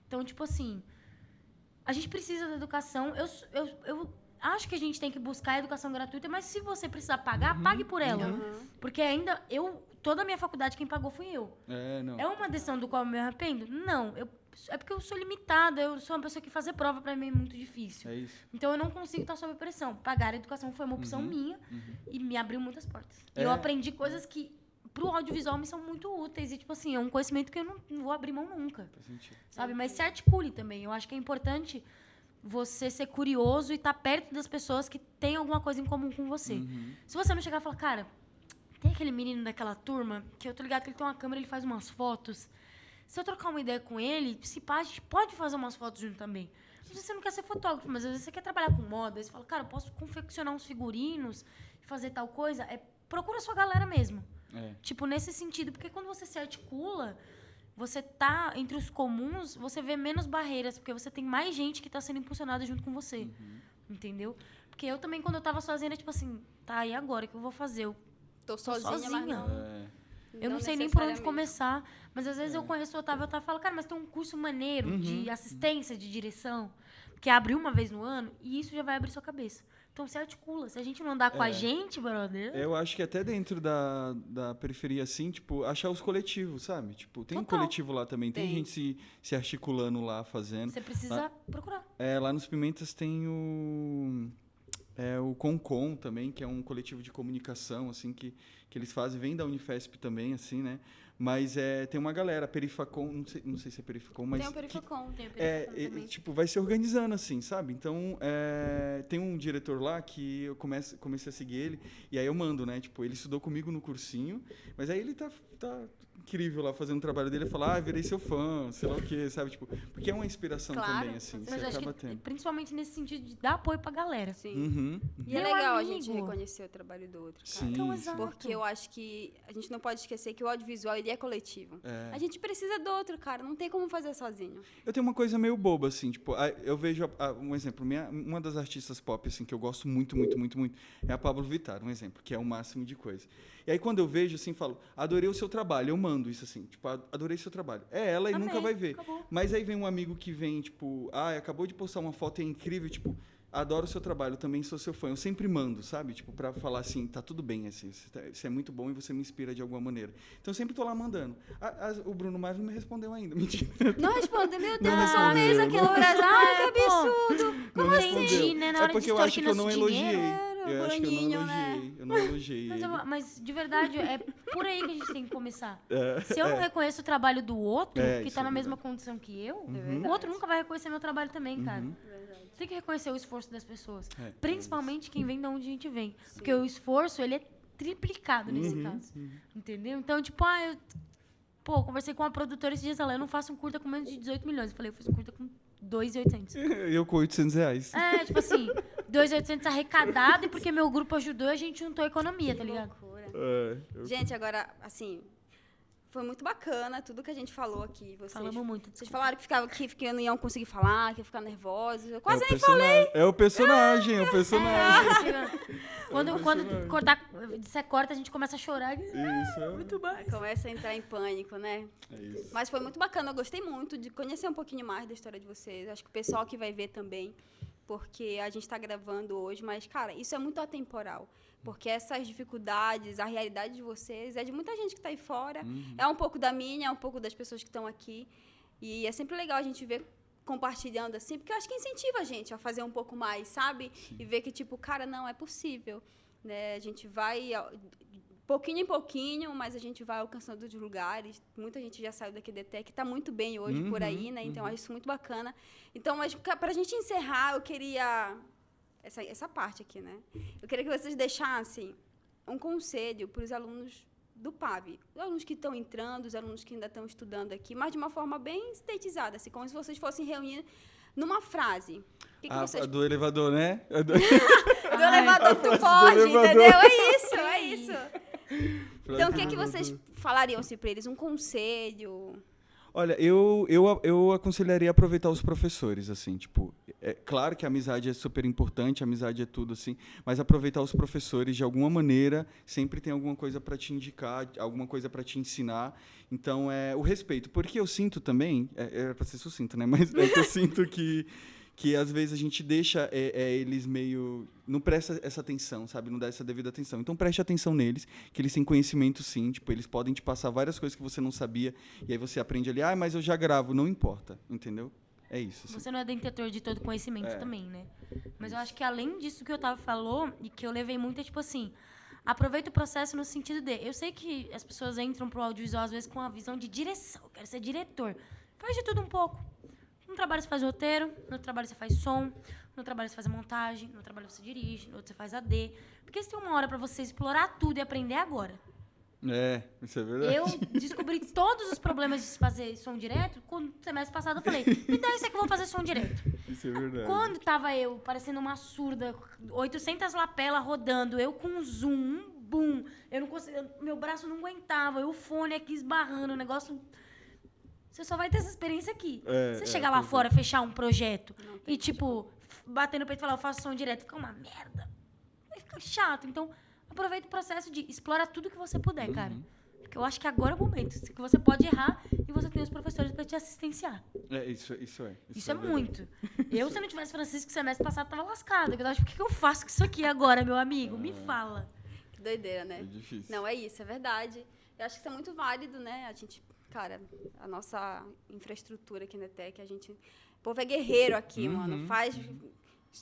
Então, tipo assim... A gente precisa da educação. Eu acho que a gente tem que buscar a educação gratuita, mas se você precisar pagar, pague por ela. Porque ainda toda a minha faculdade, quem pagou fui eu. É uma decisão do qual eu me arrependo? Não. É porque eu sou limitada. Eu sou uma pessoa que fazer prova para mim é muito difícil. É isso. Então eu não consigo estar sob pressão. Pagar a educação foi uma opção minha e me abriu muitas portas. E eu aprendi coisas que pro audiovisual me são muito úteis. E, tipo assim, é um conhecimento que eu não vou abrir mão nunca. Faz sentido. Sabe? Mas se articule também. Eu acho que é importante você ser curioso e estar perto das pessoas que têm alguma coisa em comum com você. Se você não chegar e falar, cara, tem aquele menino daquela turma que eu tô ligado que ele tem uma câmera, ele faz umas fotos. Se eu trocar uma ideia com ele, se pá, a gente pode fazer umas fotos junto também. Às vezes você não quer ser fotógrafo, mas às vezes você quer trabalhar com moda. Aí você fala, cara, eu posso confeccionar uns figurinos e fazer tal coisa. Procura a sua galera mesmo. Tipo, nesse sentido. Porque quando você se articula, você tá entre os comuns, você vê menos barreiras. Porque você tem mais gente que tá sendo impulsionada junto com você. Entendeu? Porque eu também, quando eu tava sozinha, era tipo assim, tá, e agora? O que eu vou fazer? Eu tô sozinha. Mas não. Eu não sei nem por onde começar. Mas às vezes eu conheço o Otávio e falo, cara, mas tem um curso maneiro de assistência, de direção, que abre uma vez no ano, e isso já vai abrir sua cabeça. Então se articula. Se a gente não andar com a gente, brother... Eu acho que até dentro da periferia, assim, tipo, achar os coletivos, sabe? Tipo, tem um coletivo lá também. Tem gente se articulando lá, fazendo. Você precisa procurar. Lá nos Pimentas tem o Concom também, que é um coletivo de comunicação, assim, que eles fazem, vem da Unifesp também, assim, né? Mas tem uma galera, Perifacom, não sei se é Perifacom, mas... Tem o Perifacom também. Tipo, vai se organizando, assim, sabe? Então, tem um diretor lá que eu comecei a seguir ele, e aí eu mando, né? Tipo, ele estudou comigo no cursinho, mas aí ele tá incrível lá fazendo o trabalho dele, falar, virei seu fã, sei lá o quê, sabe? Tipo, porque é uma inspiração também, assim, Mas você eu acho acaba que, tendo. principalmente nesse sentido de dar apoio pra galera. Sim. Uhum. E é Meu legal a amigo. gente reconhecer o trabalho do outro, cara. Sim, Então, sim. exato. Porque eu acho que a gente não pode esquecer que o audiovisual, ele é coletivo. É. A gente precisa do outro, cara. Não tem como fazer sozinho. Eu tenho uma coisa meio boba, assim, tipo, eu vejo, um exemplo, uma das artistas pop, assim, que eu gosto muito, muito, muito, muito, é a Pablo Vittar, um exemplo, que é o máximo de coisa. E aí, quando eu vejo, assim, falo, adorei o seu trabalho, eu mando isso, assim, tipo, adorei o seu trabalho. É ela e Amei, nunca vai ver. acabou. Mas aí vem um amigo que vem, tipo, acabou de postar uma foto, é incrível, tipo, adoro o seu trabalho, também sou seu fã. Eu sempre mando, sabe? Tipo, pra falar assim, tá tudo bem, assim, você é muito bom e você me inspira de alguma maneira. Então, eu sempre tô lá mandando. O Bruno Mars não me respondeu ainda, mentira. Não respondeu, meu Deus, Não eu só um mês respondeu, aqui não no Brasil. Ai, que absurdo. Não Como respondeu. entendi, né? Na É hora de porque eu acho que eu não extorquir elogiei. nosso Eu acho que eu não Bruninho, né? elogiei. Eu não elogiei Mas, ele. mas, de verdade, é por aí que a gente tem que começar. É, Se eu não reconheço o trabalho do outro, que isso tá é na mesma verdade. condição que eu, verdade. o outro nunca vai reconhecer meu trabalho também, cara. Uhum. Tem que reconhecer o esforço das pessoas. É, Principalmente quem vem de onde a gente vem. Porque o esforço, ele é triplicado nesse Uhum, caso. Entendeu? Então, tipo, conversei com uma produtora esses dias, ela, eu não faço um curta com menos de 18 milhões. Eu falei, eu fiz um curta com 2.800. Eu com R$800. É, tipo assim, 2.800 arrecadado e porque meu grupo ajudou, a gente juntou a economia, tá Que ligado? loucura. Eu- Gente, agora, assim, foi muito bacana tudo que a gente falou aqui. Falamos muito. Vocês falaram que não iam conseguir falar, que iam ficar nervosos. Eu quase é o personagem. É o personagem, é o personagem. Quando cortar, disser corta, a gente começa a chorar. Isso. Muito mais. começa a entrar em pânico, né? É isso. Mas foi muito bacana, eu gostei muito de conhecer um pouquinho mais da história de vocês. Acho que o pessoal que vai ver também, porque a gente está gravando hoje, mas, cara, isso é muito atemporal. Porque essas dificuldades, a realidade de vocês é de muita gente que está aí fora. É um pouco da minha, é um pouco das pessoas que estão aqui. E é sempre legal a gente ver compartilhando assim, porque eu acho que incentiva a gente a fazer um pouco mais, sabe? Sim. E ver que, tipo, cara, não, é possível. Né? A gente vai pouquinho em pouquinho, mas a gente vai alcançando os lugares. Muita gente já saiu daqui da ETEC, está muito bem hoje por aí, né? Então, acho isso muito bacana. Então, mas para a gente encerrar, eu queria... Essa parte aqui, né? Eu queria que vocês deixassem um conselho para os alunos do PAV. Os alunos que estão entrando, os alunos que ainda estão estudando aqui, mas de uma forma bem sintetizada, assim, como se vocês fossem reunir numa frase. O que vocês... Do elevador, né? Do elevador tu foge, elevador. entendeu? É isso. Então, o que vocês falariam assim, para eles? Um conselho? Olha, eu aconselharia a aproveitar os professores, assim, tipo, é claro que a amizade é super importante, a amizade é tudo, assim, mas aproveitar os professores de alguma maneira, sempre tem alguma coisa para te indicar, alguma coisa para te ensinar, então, o respeito, porque eu sinto também, é para ser sucinto, né, mas é que eu sinto que às vezes a gente deixa eles meio... Não presta essa atenção, sabe? Não dá essa devida atenção. Então, preste atenção neles, que eles têm conhecimento, sim. Tipo, eles podem te passar várias coisas que você não sabia. E aí você aprende ali, mas eu já gravo. Não importa, entendeu? É isso. Assim. Você não é detentor de todo conhecimento também, né? Mas eu acho que além disso que o Otávio falou, e que eu levei muito, é tipo assim... Aproveita o processo no sentido de... Eu sei que as pessoas entram pro audiovisual, às vezes, com a visão de direção. Eu quero ser diretor. Faz de tudo um pouco. No trabalho você faz roteiro, no trabalho você faz som, no trabalho você faz a montagem, no trabalho você dirige, no outro você faz AD. Porque se tem uma hora para você explorar tudo e aprender agora. Isso é verdade. Eu descobri todos os problemas de fazer som direto, quando no semestre passado eu falei, me dá isso aqui que eu vou fazer som direto. Isso é verdade. Quando tava eu, parecendo uma surda, 800 lapelas rodando, eu com um zoom, um boom, eu não conseguia, meu braço não aguentava, eu o fone aqui esbarrando, o negócio... Você só vai ter essa experiência aqui. Você chegar lá fora, fechar um projeto e, tipo, bater no peito e falar, eu faço som direto, fica uma merda. Vai ficar chato. Então, aproveita o processo de explorar tudo que você puder, cara. Porque eu acho que agora é o momento que você pode errar e você tem os professores para te assistenciar. Isso é muito. Eu, se eu não tivesse Francisco, semestre passado, tava lascada. Eu acho, por que eu faço isso aqui agora, meu amigo? Me fala. Que doideira, né? É difícil. Não, é isso, é verdade. Eu acho que isso é muito válido, né? A gente... Cara, a nossa infraestrutura aqui na ETEC, o povo é guerreiro aqui, mano.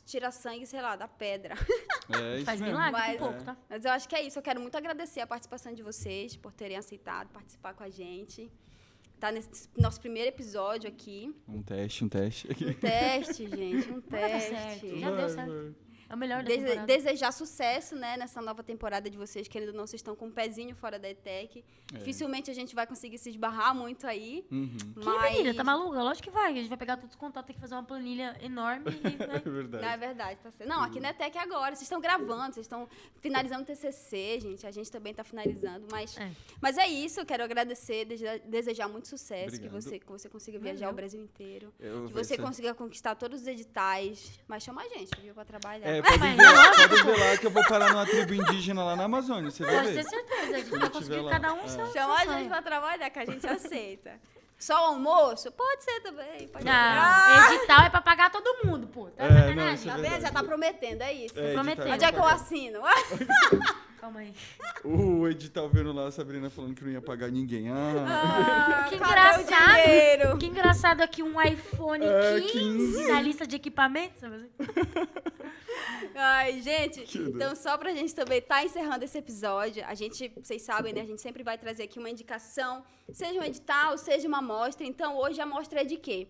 Tira sangue, sei lá, da pedra. Faz milagre um pouco, tá? Mas eu acho que é isso. Eu quero muito agradecer a participação de vocês por terem aceitado participar com a gente. Tá nesse nosso primeiro episódio aqui. Um teste. Um teste, gente. Um Vai dar teste. certo. Já deu certo. É o melhor da temporada. desejar sucesso, né, nessa nova temporada de vocês, querendo ou não, vocês estão com um pezinho fora da ETEC. Dificilmente a gente vai conseguir se esbarrar muito aí. Que menina, tá maluca? Lógico que vai. A gente vai pegar todos os contatos, tem que fazer uma planilha enorme e vai... É verdade. Não, é verdade, tá certo. Não, aqui na ETEC agora, vocês estão gravando, vocês estão finalizando o TCC, gente, a gente também tá finalizando, mas é isso, eu quero agradecer, desejar muito sucesso, que você consiga viajar o Brasil inteiro, que você consiga conquistar todos os editais, mas chama a gente, viu, pra trabalhar. Pode ver lá que eu vou parar numa tribo indígena lá na Amazônia, você vai Pode ver. ter certeza, a gente vai conseguir cada um seu. Chama a gente pra trabalhar, que a gente aceita. Só o almoço? Pode ser também. Pode edital é pra pagar todo mundo, pô. Tá sacanagem? Tá vendo? Já tá prometendo, é isso. Prometendo. Onde é que eu assino? Calma aí. O edital vendo lá, a Sabrina falando que não ia pagar ninguém. Que engraçado. Que engraçado aqui um iPhone 15 na lista de equipamentos. Ai, gente, então só pra gente também tá encerrando esse episódio, vocês sabem, né, a gente sempre vai trazer aqui uma indicação, seja um edital, seja uma amostra, então hoje a amostra é de quê?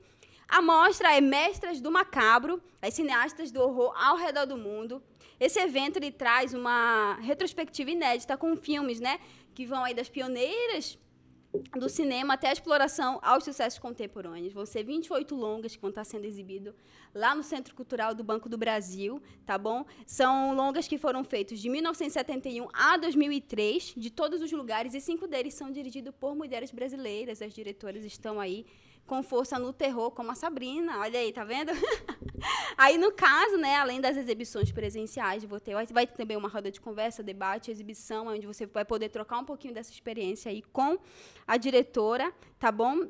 A amostra é Mestras do Macabro, as cineastas do horror ao redor do mundo. Esse evento, ele traz uma retrospectiva inédita com filmes, né, que vão aí das pioneiras do cinema até a exploração aos sucessos contemporâneos. Vão ser 28 longas que vão estar sendo exibidos lá no Centro Cultural do Banco do Brasil, tá bom? São longas que foram feitos de 1971 a 2003, de todos os lugares, e 5 deles são dirigidos por mulheres brasileiras. As diretoras estão aí com força no terror, como a Sabrina. Olha aí, tá vendo? Aí, no caso, né, além das exibições presenciais, vai ter também uma roda de conversa, debate, exibição, onde você vai poder trocar um pouquinho dessa experiência aí com a diretora, tá bom?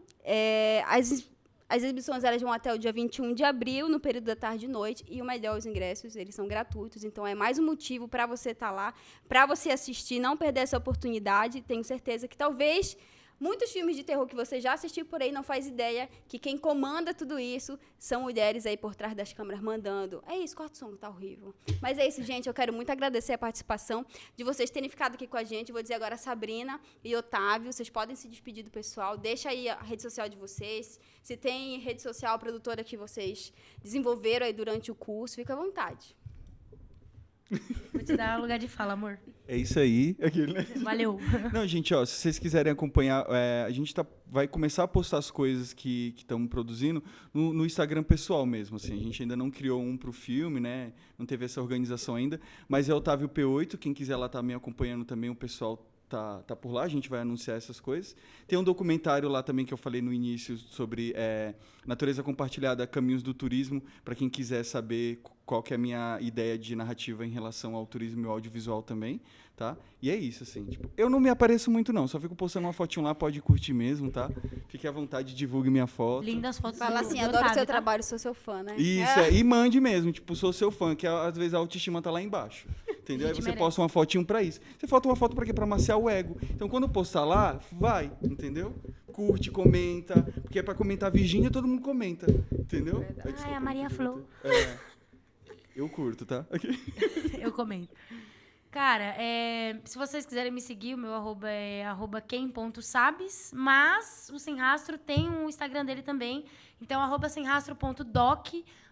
As exibições elas vão até o dia 21 de abril, no período da tarde e noite, e o melhor, os ingressos, eles são gratuitos, então é mais um motivo para você estar lá, para você assistir, não perder essa oportunidade. Tenho certeza que talvez muitos filmes de terror que você já assistiu por aí não faz ideia que quem comanda tudo isso são mulheres aí por trás das câmeras mandando. É isso, corta o som, tá horrível. Mas é isso, gente, eu quero muito agradecer a participação de vocês terem ficado aqui com a gente. Vou dizer agora a Sabrina e Otávio, vocês podem se despedir do pessoal, deixa aí a rede social de vocês, se tem rede social, produtora que vocês desenvolveram aí durante o curso, fica à vontade. Vou te dar lugar de fala, amor. É isso aí. Valeu. Não, gente, ó, se vocês quiserem acompanhar, a gente vai começar a postar as coisas que estamos produzindo no Instagram pessoal mesmo. Assim. A gente ainda não criou um para o filme, né? Não teve essa organização ainda. Mas é Otávio P8. Quem quiser lá estar me acompanhando também, o pessoal tá por lá. A gente vai anunciar essas coisas. Tem um documentário lá também que eu falei no início sobre natureza compartilhada, caminhos do turismo, para quem quiser saber qual que é a minha ideia de narrativa em relação ao turismo e ao audiovisual também, tá? E é isso, assim, tipo, eu não me apareço muito, não, só fico postando uma fotinho lá, pode curtir mesmo, tá? Fique à vontade, divulgue minha foto. Lindas fotos. Fala assim, adoro o seu trabalho, sou seu fã, né? Isso, e mande mesmo, tipo, sou seu fã, que às vezes a autoestima tá lá embaixo, entendeu? Aí você posta uma fotinho pra isso. Você foto uma foto pra quê? Pra amaciar o ego. Então, quando postar lá, vai, entendeu? Curte, comenta, porque é pra comentar Virgínia, todo mundo comenta, entendeu? Ai, a Maria Flor. Eu curto, tá? Eu comento. Cara, se vocês quiserem me seguir, o meu arroba é @quem.sabes, mas o Sem Rastro tem um Instagram dele também, então @semrastro.doc.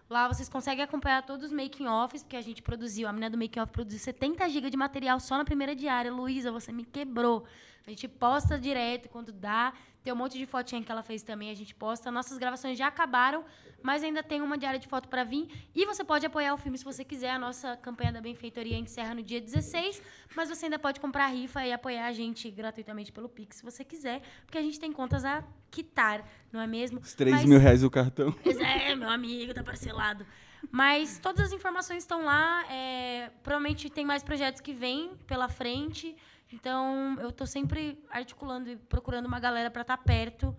Lá vocês conseguem acompanhar todos os making-offs, porque a gente a menina do making-off produziu 70 GB de material só na primeira diária. Luísa, você me quebrou. A gente posta direto quando dá. Tem um monte de fotinha que ela fez também, a gente posta. Nossas gravações já acabaram, mas ainda tem uma diária de foto para vir. E você pode apoiar o filme se você quiser. A nossa campanha da Benfeitoria encerra no dia 16, mas você ainda pode comprar a rifa e apoiar a gente gratuitamente pelo Pix, se você quiser, porque a gente tem contas a quitar, não é mesmo? Os 3 mil reais o cartão. Meu amigo, tá parcelado. Mas todas as informações estão lá. Provavelmente tem mais projetos que vêm pela frente. Então, eu tô sempre articulando e procurando uma galera para estar perto.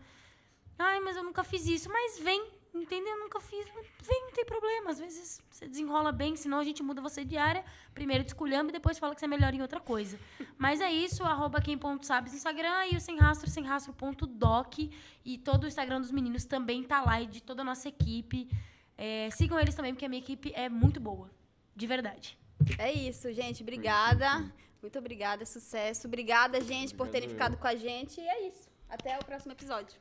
Ai, mas eu nunca fiz isso. Mas vem, entendeu? Eu nunca fiz. Vem, não tem problema. Às vezes você desenrola bem, senão a gente muda você de área. Primeiro desculhamba e depois fala que você é melhor em outra coisa. Mas é isso, @quem.sabes no Instagram e o semrastro.doc. E todo o Instagram dos meninos também tá lá e de toda a nossa equipe. Sigam eles também, porque a minha equipe é muito boa. De verdade. É isso, gente. Obrigada. Muito obrigada, sucesso. Obrigada, gente, por terem ficado com a gente. E é isso. Até o próximo episódio.